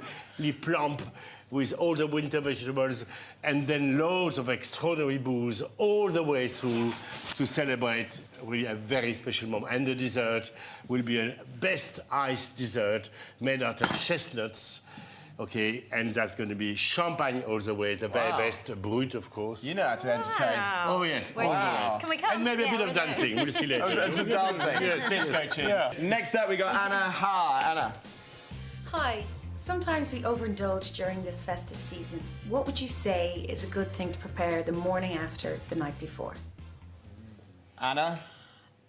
plump, with all the winter vegetables, and then loads of extraordinary booze all the way through to celebrate really a very special moment. And the dessert will be a best iced dessert made out of chestnuts. Okay, and that's going to be champagne all the way, the very best, brut, of course. You know how to entertain. Oh, yes. Wow. Can we come? And maybe a bit of dancing. We'll see later. And some dancing. Yes, disco tunes. Yeah. Next up, we got Anna. Hi, Anna. Hi. Sometimes we overindulge during this festive season. What would you say is a good thing to prepare the morning after, the night before? Anna?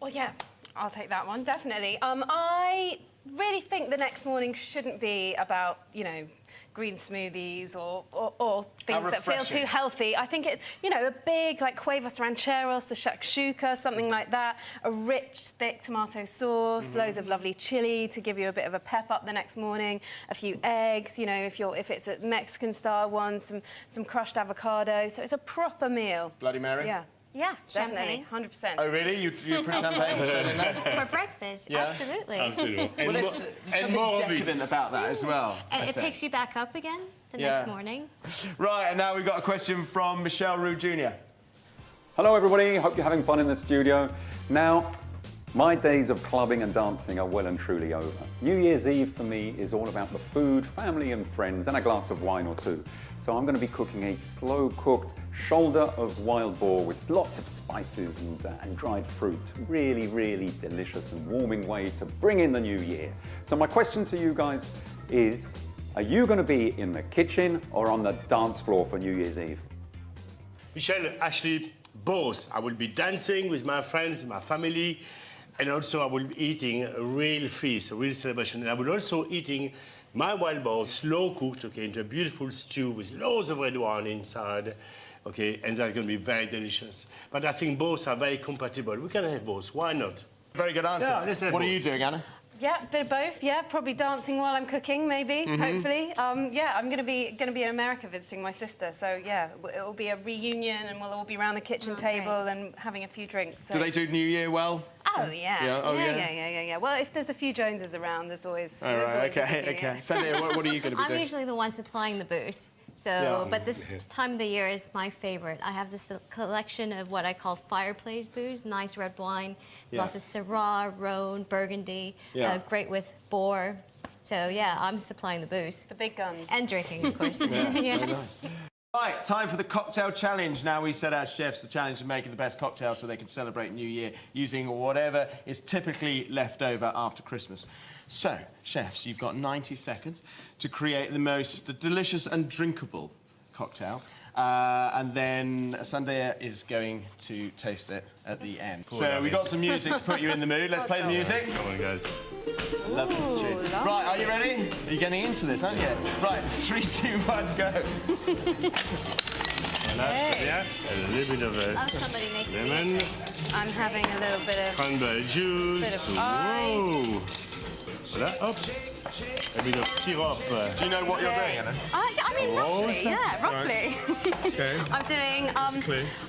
Well, yeah. I'll take that one, definitely. I really think the next morning shouldn't be about, you know, green smoothies or things that feel too healthy. I think it, you know, a big like huevos rancheros, the shakshuka, something like that, a rich, thick tomato sauce, loads of lovely chili to give you a bit of a pep up the next morning, a few eggs, you know, if it's a Mexican style one, some crushed avocado. So it's a proper meal. Bloody Mary? Yeah. Yeah, Definitely, champagne. 100%. Oh, really? You put champagne straight in there? For breakfast, absolutely. Absolutely. Well, there's something decadent about that as well. And it picks you back up again the next morning. Right, and now we've got a question from Michelle Roux Jr. Hello everybody, hope you're having fun in the studio. Now, my days of clubbing and dancing are well and truly over. New Year's Eve for me is all about the food, family and friends, and a glass of wine or two. So I'm going to be cooking a slow-cooked shoulder of wild boar with lots of spices and dried fruit. Really, really delicious and warming way to bring in the new year. So my question to you guys is, are you going to be in the kitchen or on the dance floor for New Year's Eve? Michelle, actually, both. I will be dancing with my friends, my family, and also I will be eating a real feast, a real celebration. And I will also eating my wild boar, slow cooked, okay, into a beautiful stew with loads of red wine inside, okay, and that's going to be very delicious. But I think both are very compatible. We can have both. Why not? Very good answer. Yeah, let's have what are both. you doing, Anna? Yeah, bit of both. Yeah, probably dancing while I'm cooking, maybe. Hopefully. Yeah, I'm gonna be in America visiting my sister. So yeah, it will be a reunion, and we'll all be around the kitchen table and having a few drinks. So. Do they do New Year well? Oh yeah. Yeah, oh, yeah. Yeah. Well, if there's a few Joneses around, there's always. All right, there's always a okay, New Year. okay. Sandia, what are you going to be I'm doing? usually the one supplying the booze. So, Yeah. but this time of the year is my favorite. I have this collection of what I call fireplace booze, nice red wine, lots of Syrah, Rhone, Burgundy, great with boar. So yeah, I'm supplying the booze. The big guns. And drinking, of course. Very nice. Right, time for the cocktail challenge. Now we set our chefs the challenge of making the best cocktail so they can celebrate New Year using whatever is typically left over after Christmas. So, chefs, you've got 90 seconds to create the delicious and drinkable cocktail. And then Sandia is going to taste it at the end. So we've got some music to put you in the mood. Let's play the music. Come on, guys. Love this tune. Right, are you ready? You're getting into this, aren't you? Right, 3, 2, 1, go. Voilà, a little bit of Love somebody making lemon, I'm having a little bit of. cranberry juice. Bit of ice. Whoa. Voilà, hop. A bit of syrup. Do you know what you're doing, Anna? I mean, roughly, Rose. yeah, roughly. Okay. I'm doing,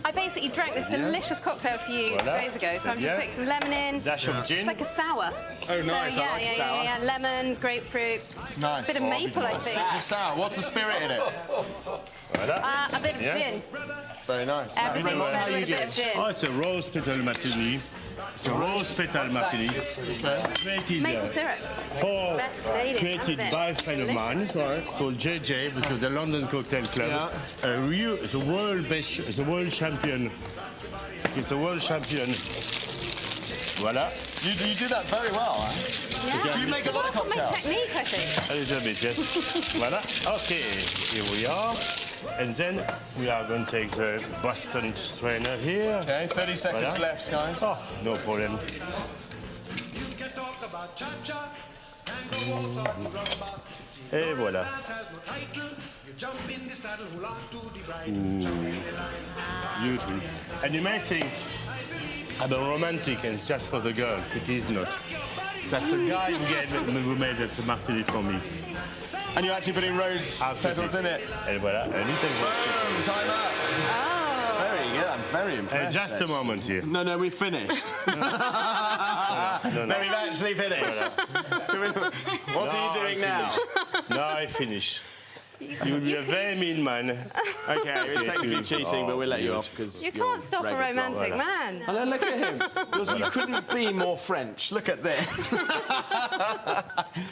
I basically drank this delicious cocktail a few Voilà. days ago, so I'm just Yeah. putting some lemon in. Dash of It's gin. like a sour. Oh, nice, So, I like a sour. Yeah, lemon, grapefruit, Nice. bit of maple, I think. Citrus sour. What's the spirit in it? Voilà. A bit of Yeah. gin. Very nice. Everything's How better you with a bit of gin. Oh, it's a rose petal martini. It's a rose petal martini. Created, Maple syrup. Best Canadian, created love it. by a friend of mine called JJ, who's got the London Cocktail Club. It's a world best, it's a world champion. It's a world champion. Voilà. You do that very well, huh? Yeah. Do you make a lot of My cocktails? technique, I think. A little bit, yes. Voilà. Okay, here we are. And then we are going to take the Boston strainer here. Okay, 30 seconds Voilà. left, guys. Oh, no problem. Et voilà. Beautiful. And you may think I'm a romantic and it's just for the girls. It is not. That's a guy who made that martini for me. And you're actually putting rose petals in it. And voilà, a little rose. Time up. Oh. Very good. I'm very impressed. Just a actually. moment here. No, we've finished. No, we've actually finished. What are you doing now? Now I finish. You will be a very mean man. Okay, it's technically cheating, but we'll let you off because You can't stop a romantic man. And then look at him. You couldn't be more French. Look at this.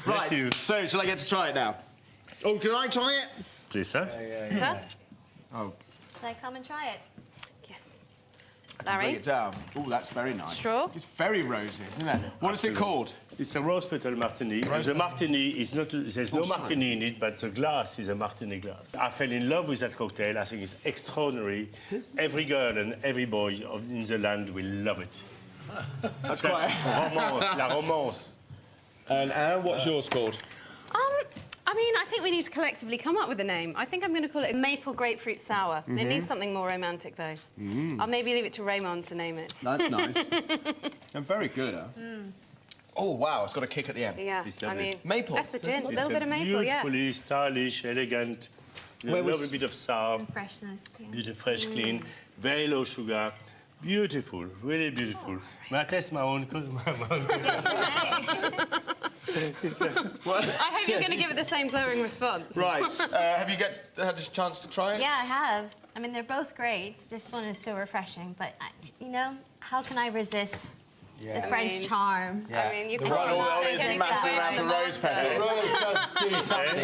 Right. So, shall I get to try it now? Oh, can I try it? Please, sir. Sir? Oh, Shall I come and try it? Yes. bring Larry? it down. Oh, that's very nice. Sure. It's very rosy, isn't it? What is it called? It's a rose petal martini. The martini is not. There's no martini in it, but the glass is a martini glass. I fell in love with that cocktail. I think it's extraordinary. Every girl and every boy in the land will love it. That's quite... Romance, la romance. And Anne, what's yours called? I mean, I think we need to collectively come up with a name. I think I'm going to call it maple grapefruit sour. It needs something more romantic, though. I'll maybe leave it to Raymond to name it. That's nice. And very good, huh? Oh, wow, it's got a kick at the end. Yeah, It's I lovely. mean, Maple. that's the gin. A little bit of maple, Beautifully stylish, elegant. A little bit of sour, Freshness. Yeah. beautiful, fresh, clean, very low sugar. Beautiful, really beautiful. May I taste my own I hope you're going to give it the same glowing response. Right. Have you had a chance to try it? Yeah, I have. I mean, they're both great. This one is so refreshing, but you know, how can I resist the French charm? I mean, you The can't all take these anything massive away amounts from of the rose master. petals. Rose does do something.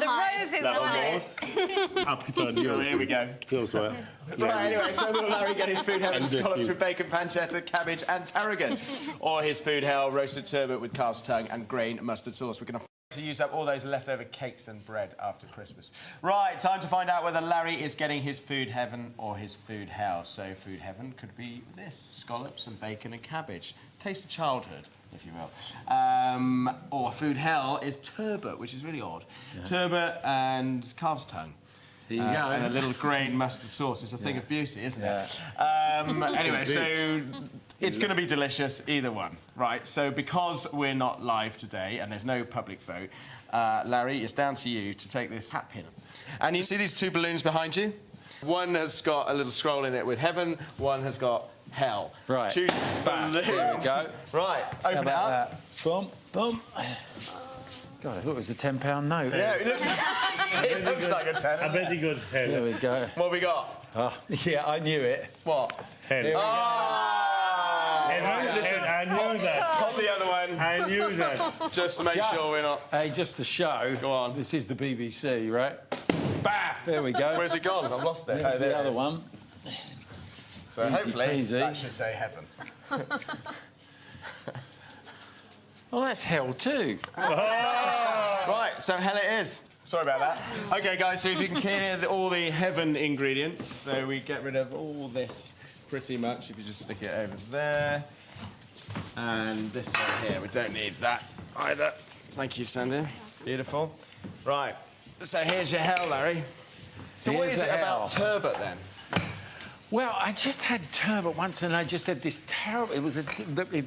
The rose is La on it. romance. Ah, putain, Dieu. Here we go. Feels well. Right, anyway, so will Larry get his food hell And the scallops soup. with bacon, pancetta, cabbage and tarragon? Or his food hell roasted turbot with calf's tongue and grain mustard sauce? We're going to use up all those leftover cakes and bread after Christmas. Right, time to find out whether Larry is getting his food heaven or his food hell. So food heaven could be this, scallops and bacon and cabbage. Taste of childhood, if you will. Or food hell is turbot, which is really odd. Yeah. Turbot and calf's tongue. There you go. And a little grain mustard sauce. It's a thing of beauty, isn't it? Anyway, so it's going to be delicious, either one. Right, so because we're not live today and there's no public vote, Larry, it's down to you to take this hat pin. And you see these two balloons behind you? One has got a little scroll in it with heaven, one has got hell. Right. Choose Back. balloon. Here we go. Right, open it up. That? Boom, boom. God, I thought it was a £10 note. Yeah, it looks like a tenner. A very good There hell. we go. What have we got? Oh, yeah, I knew it. What? Hell. Listen, I knew that. hold the other one. I knew that. Just to make sure we're not... Hey, just to show. Go on. This is the BBC, right? Baff! There we go. Where's it gone? I've lost it. There's there the it other is. one. So Easy hopefully peasy. that should say heaven. Oh, that's hell too. Right, so hell it is. Sorry about that. Okay, guys, so if you can clear all the heaven ingredients, so we get rid of all this pretty much. If you just stick it over there. And this one here, we don't need that either. Thank you, Sandia. Beautiful. Right, so here's your hell, Larry. So what Here's is it the about hell. turbot then? Well, I just had turbot once, and I just had this terrible. It was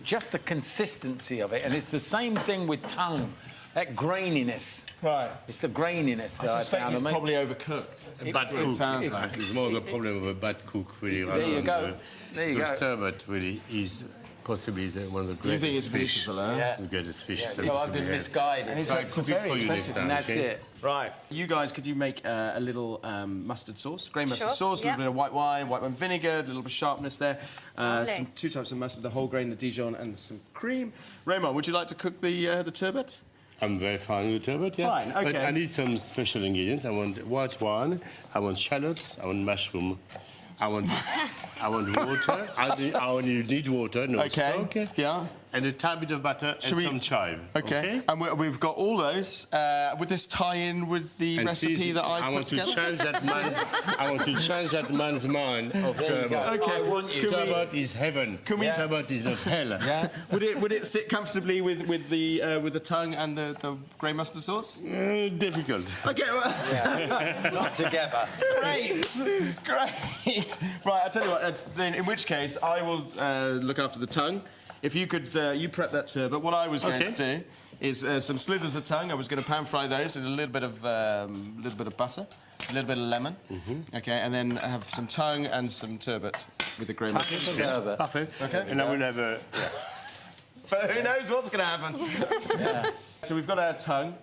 just the consistency of it, and it's the same thing with tongue, that graininess. Right. It's the graininess that I suspect found. it's I mean, probably overcooked. Bad It cook. sounds like. It's more the problem of a bad cook, really. There you go. There you because go. turbot really is possibly one of the greatest think it's fish. beautiful, huh? Yeah. It's the greatest fish. So I've been misguided. And it's, Try it's cook it very for you next expensive. time. And that's okay? it. Right. You guys, could you make a little mustard sauce? Grain mustard Sure, sauce, a little yeah. bit of white wine vinegar, a little bit of sharpness there. Lovely. Two types of mustard, the whole grain, the Dijon, and some cream. Raymond, would you like to cook the turbot? I'm very fine with turbot, yeah. Fine, okay. But I need some special ingredients. I want white wine, I want shallots, I want mushroom, I want water. I only need water, no stock. Yeah. And a tiny bit of butter Should and we- some chive. Okay. And we've got all those. Would this tie in with the And recipe see, that I've I put want to together? change that man's. I want to change that man's mind of turbot. Okay. I want you. Turbot is heaven. Turbot is not hell. Yeah. Would it sit comfortably with the tongue and the grey mustard sauce? Difficult. Okay. Well, Not together. Great, great. Right, I'll tell you what. Then, in which case, I will look after the tongue. If you could, you prep that turbot. What I was going to do is some slithers of tongue. I was going to pan fry those with a little bit of butter, a little bit of lemon. Okay, and then have some tongue and some turbot with the grey mustard. Turbot. Perfect. Okay. And I will have a. But who knows what's going to happen? So we've got our tongue.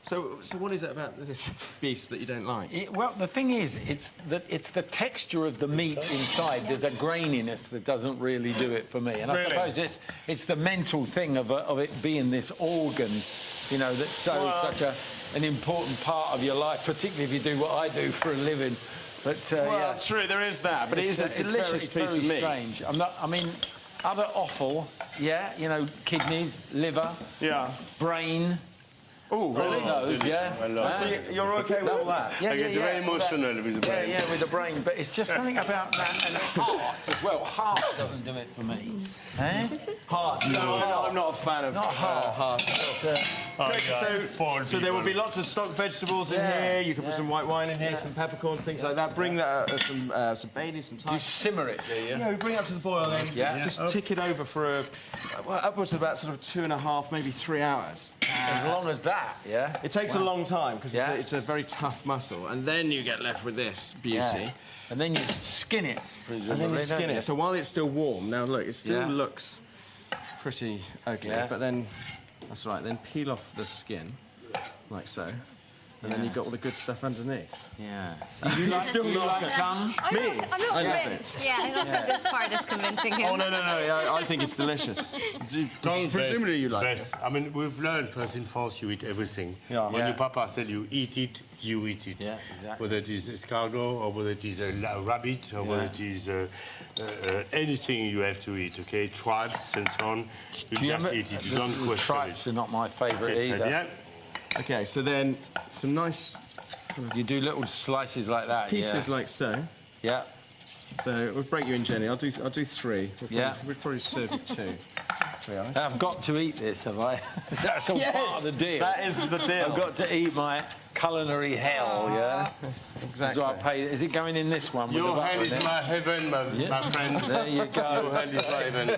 So what is it about this beast that you don't like? Well, the thing is, it's the texture of the meat inside. There's a graininess that doesn't really do it for me. And I suppose it's the mental thing of it being this organ, you know, that's such an important part of your life, particularly if you do what I do for a living. But Well, true, there is that, but it is a delicious piece of meat. Strange. I mean, other offal, yeah, you know, kidneys, liver, Yeah. brain. Oh, really? Those, yeah. So you're okay with all that? Yeah, I get very emotional with the brain. Yeah, with the brain. But it's just something about that and heart as well. Heart doesn't do it for me. Eh? Heart. No, I'm not a fan of heart. So there will be lots of stock vegetables in here. You can put some white wine in here, some peppercorns, things like that. Bring that, some bay leaves, some thyme. You simmer it, do you? Yeah, we bring it up to the boil then. Yeah. Just tick it over for upwards of about sort of 2.5, maybe 3 hours. As long as that, yeah? It takes a long time because it's a very tough muscle, and then you get left with this beauty. Yeah. And then you skin it, presumably. And then you skin it. So while it's still warm, now look, it still looks pretty ugly, but then, that's right, then peel off the skin, like so. And then you've got all the good stuff underneath. Yeah. You like tongue? Me? I'm not convinced. Yeah, I don't think this part is convincing him. Oh, no. I think it's delicious. Presumably you like it. I mean, we've learned first in France you eat everything. Yeah. When your papa said you eat it, you eat it. Yeah, exactly. Whether it is escargot or whether it is a rabbit or whether it is anything you have to eat, okay? Tribes and so on, you just eat it. You don't question it. Tribes are not my favourite either. Yeah. Okay, so then some nice You do little slices like that, pieces like so. Yeah. So we'll break you in, Jenny. I'll do 3. We'll probably serve you 2. To be honest. I've got to eat this, have I? That's all part of the deal. That is the deal. I've got to eat my culinary hell, yeah? Exactly. So I pay. Is it going in this one? Your hand is my heaven, my friend. There you go. Your hand is my heaven.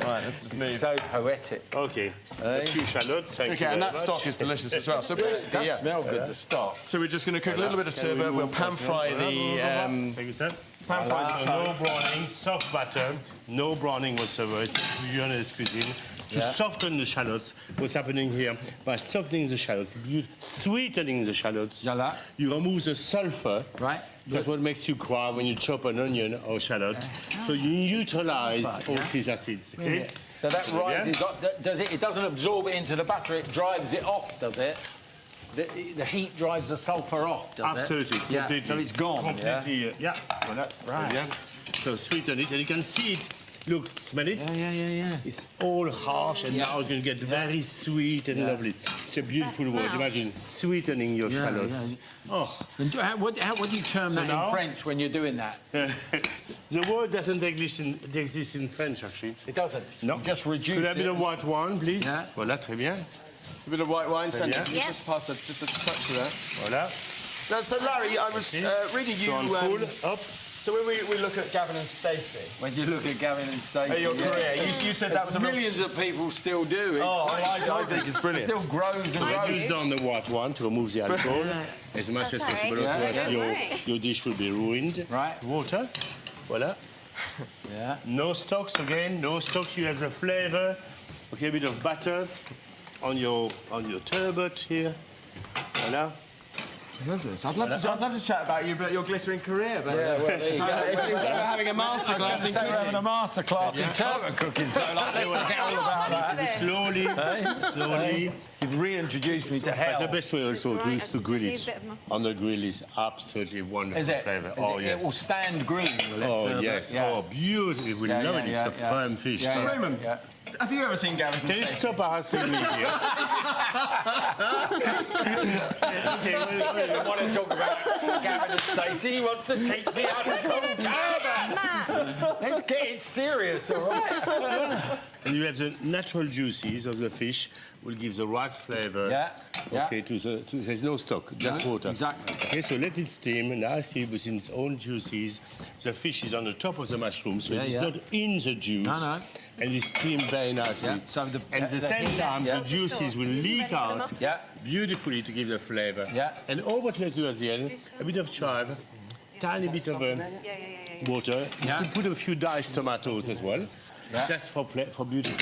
Right, let's just move. So poetic. Okay. A few shallots, thank you Okay, very and that much. stock is delicious as well. So basically, It does smell good, the stock. So we're just going to cook a little bit of turbot. We'll pan fry the Thank you, sir. pan fry the No browning, soft butter, no browning whatsoever. It's Lyonnaise cuisine. To soften the shallots, what's happening here, by softening the shallots, sweetening the shallots, you remove the sulfur. Right. That's what makes you cry when you chop an onion or shallot. So you neutralize all these acids. Okay? So that rises up. Does it? It doesn't absorb it into the butter. It drives it off, does it? The heat drives the sulfur off, does Absolutely. it? Yeah. Completely. So it's gone. Completely. Yeah. Voilà. Right. Yeah. So sweeten it, and you can see it. Look, smell it. Yeah. It's all harsh, and now it's going to get very sweet and lovely. It's a beautiful word. Imagine sweetening your shallots. Oh. And how do you term that now? in French when you're doing that? The word doesn't exist in French, actually. It doesn't. No. Just reduce Could I have a it. bit of white wine, please? Yeah. Voilà, très bien. a bit of white wine. Sandia, bien. you just pass just a touch of that. Voilà. Now, so Larry, I was reading you. So on full, up. So when we look at Gavin and Stacey. When you look at Gavin and Stacey, Your career, you said that was a millions of people still do. It's I think it's brilliant. It still grows and grows. Reduce down the white wine to remove the alcohol as much as possible. Otherwise, your dish will be ruined. Right. Water. Voilà. Yeah. No stocks again. No stocks. You have the flavour. Okay, a bit of butter on your turbot here. Voilà. I love this. I'd love to chat about your glittering career, but Yeah, well, there you go. it's like we're having a masterclass in So we're cooking. having a masterclass in turbot cooking. So like, let's get all about that. Slowly, slowly. You've reintroduced me to But the hell. best way also to is to grill it. On the grill is absolutely wonderful Is it? flavour. Is Oh, it? yes. It will stand green. Will it, Oh, turbot? yes. Yeah. Oh, beautiful. We love it. It's a firm fish. Yeah, So- yeah. Raymond, have you ever seen Gavin and Can you Stacey? stop harassing me here? Okay, Doesn't want to talk about Gavin and Stacey. He wants to teach me how to cook turbot. Let's get it serious, all right? And you have the natural juices of the fish will give the right flavour. Yeah, yeah. Okay, there's no stock, just water. Exactly. Okay, so let it steam. Now see within its own juices. The fish is on the top of the mushroom, so Yeah, it is yeah. not in the juice. No. And it's steamed very nicely. Yeah, so and at the same time, the juices will leak out Yeah. beautifully to give the flavour. Yeah. And all what we have to do at the end, a bit of chive, tiny bit of water. Yeah. You can put a few diced tomatoes as well, Yeah. just for beauty.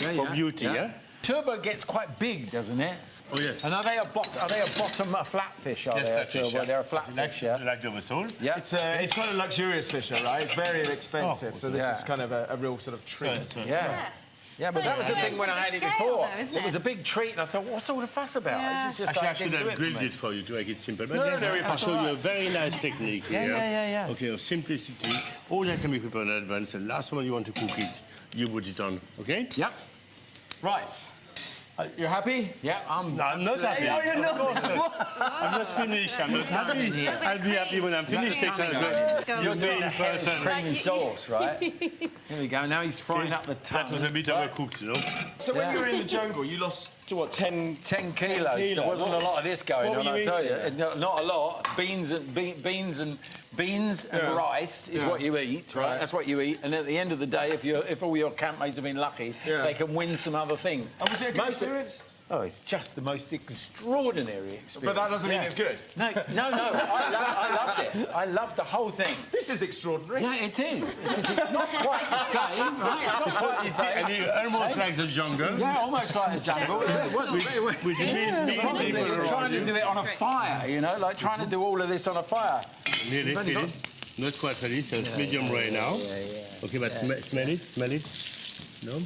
Yeah. Turbot gets quite big, doesn't it? Oh yes. And are they a bottom a flatfish? Are Yes, they? flatfish, yeah. They're a flatfish, yeah. Like the vessel. Yeah. It's quite a luxurious fish, right? It's very expensive, so this is kind of a real sort of treat. Yeah. Yeah, but that was the thing when I had it Scale, before. though, isn't It was it? a big treat, and I thought, what's all the fuss about? This is just Actually, I like, should didn't do have for grilled me. it for you to make it simple. But No, yes, no, I'll that's show all you a right. very nice technique here. Yeah. Okay, of simplicity. All that can be prepared in advance. And last moment you want to cook it, you put it on. Okay? Yep. Right. You're happy? Yeah, I'm not happy. Oh, you're not? I'm not finished. I'm not happy. I'll be happy when I'm finished. You're doing the Harris cream and sauce, right? Here we go. Now he's frying up the tongue. That was a bit overcooked, you know. So when you were in the jungle, you lost, what, 10 kilos. There wasn't a lot of this going What on, were I you tell eating? you. Not a lot. Beans and rice is what you eat, right? That's what you eat. And at the end of the day, if all your campmates have been lucky, they can win some other things. And was it a good experience? Oh, it's just the most extraordinary experience. But that doesn't mean it's good. No. I loved it. I loved the whole thing. This is extraordinary. Yeah, it is. It's not quite the same, right? It's not quite the same. And you almost like the jungle. Yeah, almost like a jungle. It wasn't. With It's trying to do it on a fire, you know, like trying to do all of this on a fire. Nearly ready. Not quite ready, so it's medium rare now. Okay, but smell it. No?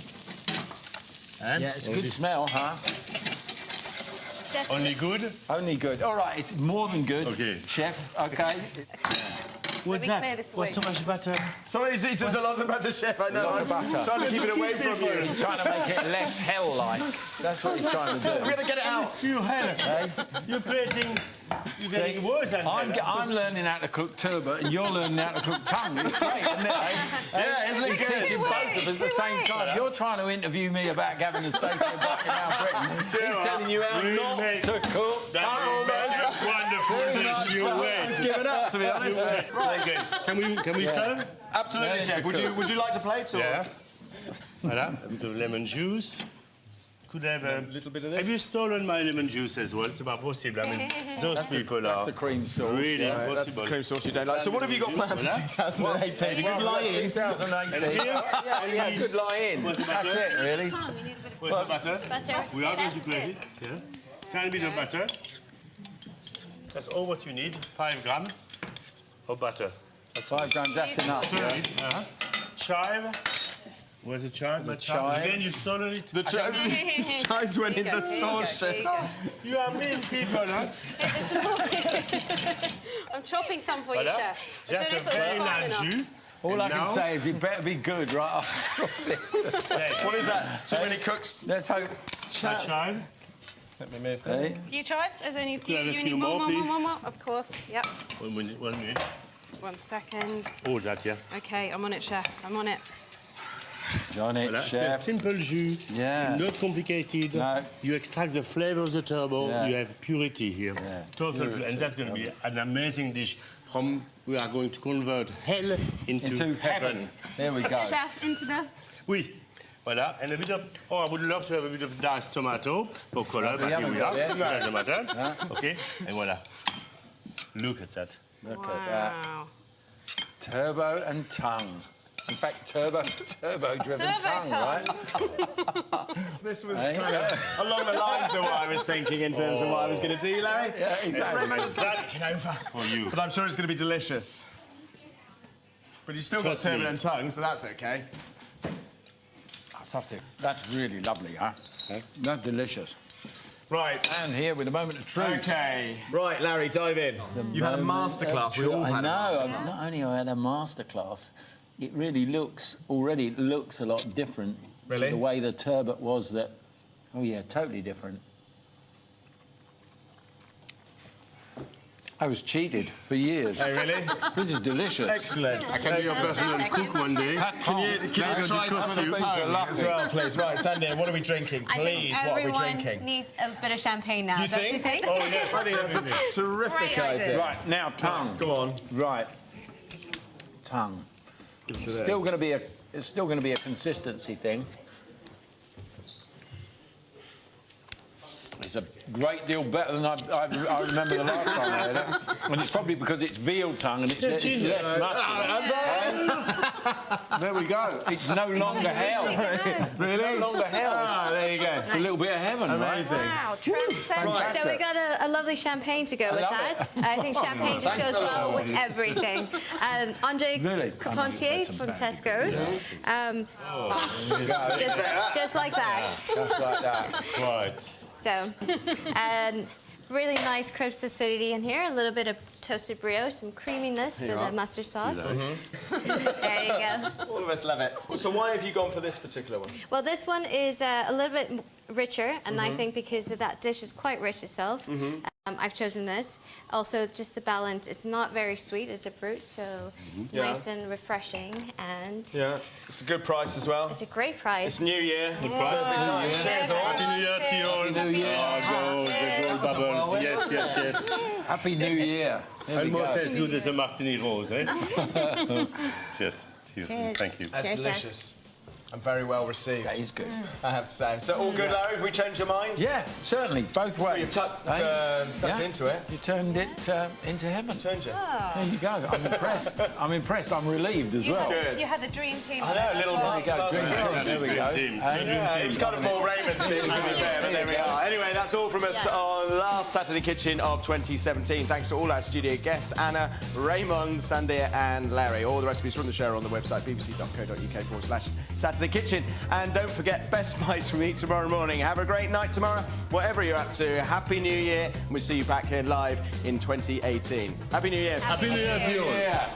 And Yeah, it's a good smell, huh? only good? Only good. All right, it's more than good, Okay. chef. Okay. What's clear that? this What's so away. much butter? Sorry, it's a lot of butter, chef. I know. Lots of I'm butter. trying to keep it away from you. He's trying to make it less hell-like. That's what he's trying to We're do. going to get it out. Pure hell. You're creating... You're getting worse than hell. I'm learning how to cook turbot and you're learning how to cook tongue. It's great, isn't it? Yeah, isn't it He's good? teaching both of us at the same time. You're trying to interview me about Gavin and Stacey and Buckingham Britain. He's telling you how not to cook. That's a wonderful dish. You wait. It's given up, to be honest. Okay. Can we serve? Absolutely, Yeah, chef. Would you like to plate? Or? Yeah. Voilà. A bit of lemon juice. Could have a little bit of this. Have you stolen my lemon juice as well? C'est pas possible. I mean, those people are the cream sauce. really Right, that's the impossible. cream sauce you don't like. So what have you got planned for 2018? You could lie in. 2018. Yeah, good lie in. What's the That's butter? it, really. Where's the butter? Butter. We are going to create it. Yeah. Tiny bit of butter. That's all what you need. 5 grams of butter. 5 grams, that's enough. Stir Yeah. it. Chive. Where's the chive? My chive. Again, you stolen it. The chives went in the sauce, chef. You are mean people, huh? I'm chopping some for you, Voilà. chef. I Just don't a know if very it'll be fine large enough. jus. All I And can now- say is it better be good right after all this. Yes. What is that? Too many cooks? Let's hope. Chive. Let me move Hey? A few chives? Is there any few? have a You few need more, please? more? Of course. Yep. 1 minute. 1 minute. 1 second. All that, yeah. Okay, I'm on it, chef. I'm on it. On it, Voilà. C'est a chef. simple jus. Yeah. Not complicated. No. You extract the flavor of the turbo. Yeah. You have purity here. Yeah. Total, Purity. and that's going to be an amazing dish. We are going to convert hell into heaven. There we go. Chef, into the... Oui. Voilà. And a bit of. Oh, I would love to have a bit of diced tomato for color, but here haven't we got are. it. It doesn't matter. Okay. And voilà. Look at that. Look at that. Wow. Turbo and tongue. In fact, turbo-driven Turbo tongue, tongue. right? This was Hey? kind of along the lines of what I was thinking in terms of what I was going to do, Larry. Yeah, exactly. That's for you. But I'm sure it's going to be delicious. But you've still got Trust me. turbot and tongue, so that's okay. Fantastic. That's really lovely, huh? That's delicious. Right. And here with a moment of truth. Okay. Right, Larry, dive in. You had a masterclass. We all I had a know. masterclass. Not only I had a masterclass, it really looks a lot different Really? to the way the turbot was. That, oh yeah, totally different. I was cheated for years. Hey, really? This is delicious. Excellent. I can be your personal cook one day. Can you try some of the tongue as well, please? Right, Sandia, what are we drinking? I think Please, what are we everyone drinking? needs a bit of champagne now. You don't think? you think? Oh, yes. I think that's a terrific Great idea. idea. Right now, tongue. Go on. Right, tongue. It's still going to be a consistency thing. It's a great deal better than I remember the last time I had it. And it's probably because it's veal tongue and it's less muscular. There we go. It's no longer hell. Really? No longer hell. Ah, there you go. It's a little bit of heaven, Amazing. Wow, transcendent. So we got a lovely champagne to go with love that. I think champagne just goes well with everything. And Andre Really? Carpentier from Tesco's. Just like that. Just like that. Right. So, really nice crisp acidity in here. A little bit of toasted brioche, some creaminess for the mustard sauce. There you go. All of us love it. So why have you gone for this particular one? Well, this one is a little bit richer, and I think because that dish is quite rich itself, I've chosen this. Also, just the balance, it's not very sweet as a fruit, so it's nice and refreshing, and it's a good price as well. it's a great price. It's New Year. It's perfect time. Cheers all. Happy New Year to you all. Happy New Year. Oh, the gold bubbles. Yes, yes, yes. Happy New Year. There we Almost go. as good as a martini rose, eh? Cheers. Cheers. Thank you. That's Cheers, delicious. And very well received. That is good. I have to say. So all good, Larry? Have we changed your mind? Yeah, certainly, both ways. You've tucked Yeah. into it. You turned it into heaven. Turned you. There you go. I'm impressed. I'm impressed. I'm relieved as well. Good. You had the dream team. I know, a little There you go. Dream team. There we go. Yeah, it was kind of more Raymond's team, to be fair, but there we are. Anyway, that's all from us on last Saturday Kitchen of 2017. Thanks to all our studio guests, Anna, Raymond, Sandia and Larry. All the recipes from the show are on the website, bbc.co.uk/Saturday Kitchen. And don't forget, best bites from me tomorrow morning. Have a great night tomorrow, whatever you're up to. Happy New Year, and we'll see you back here live in 2018. Happy New Year. Happy New Year to you all. Yeah.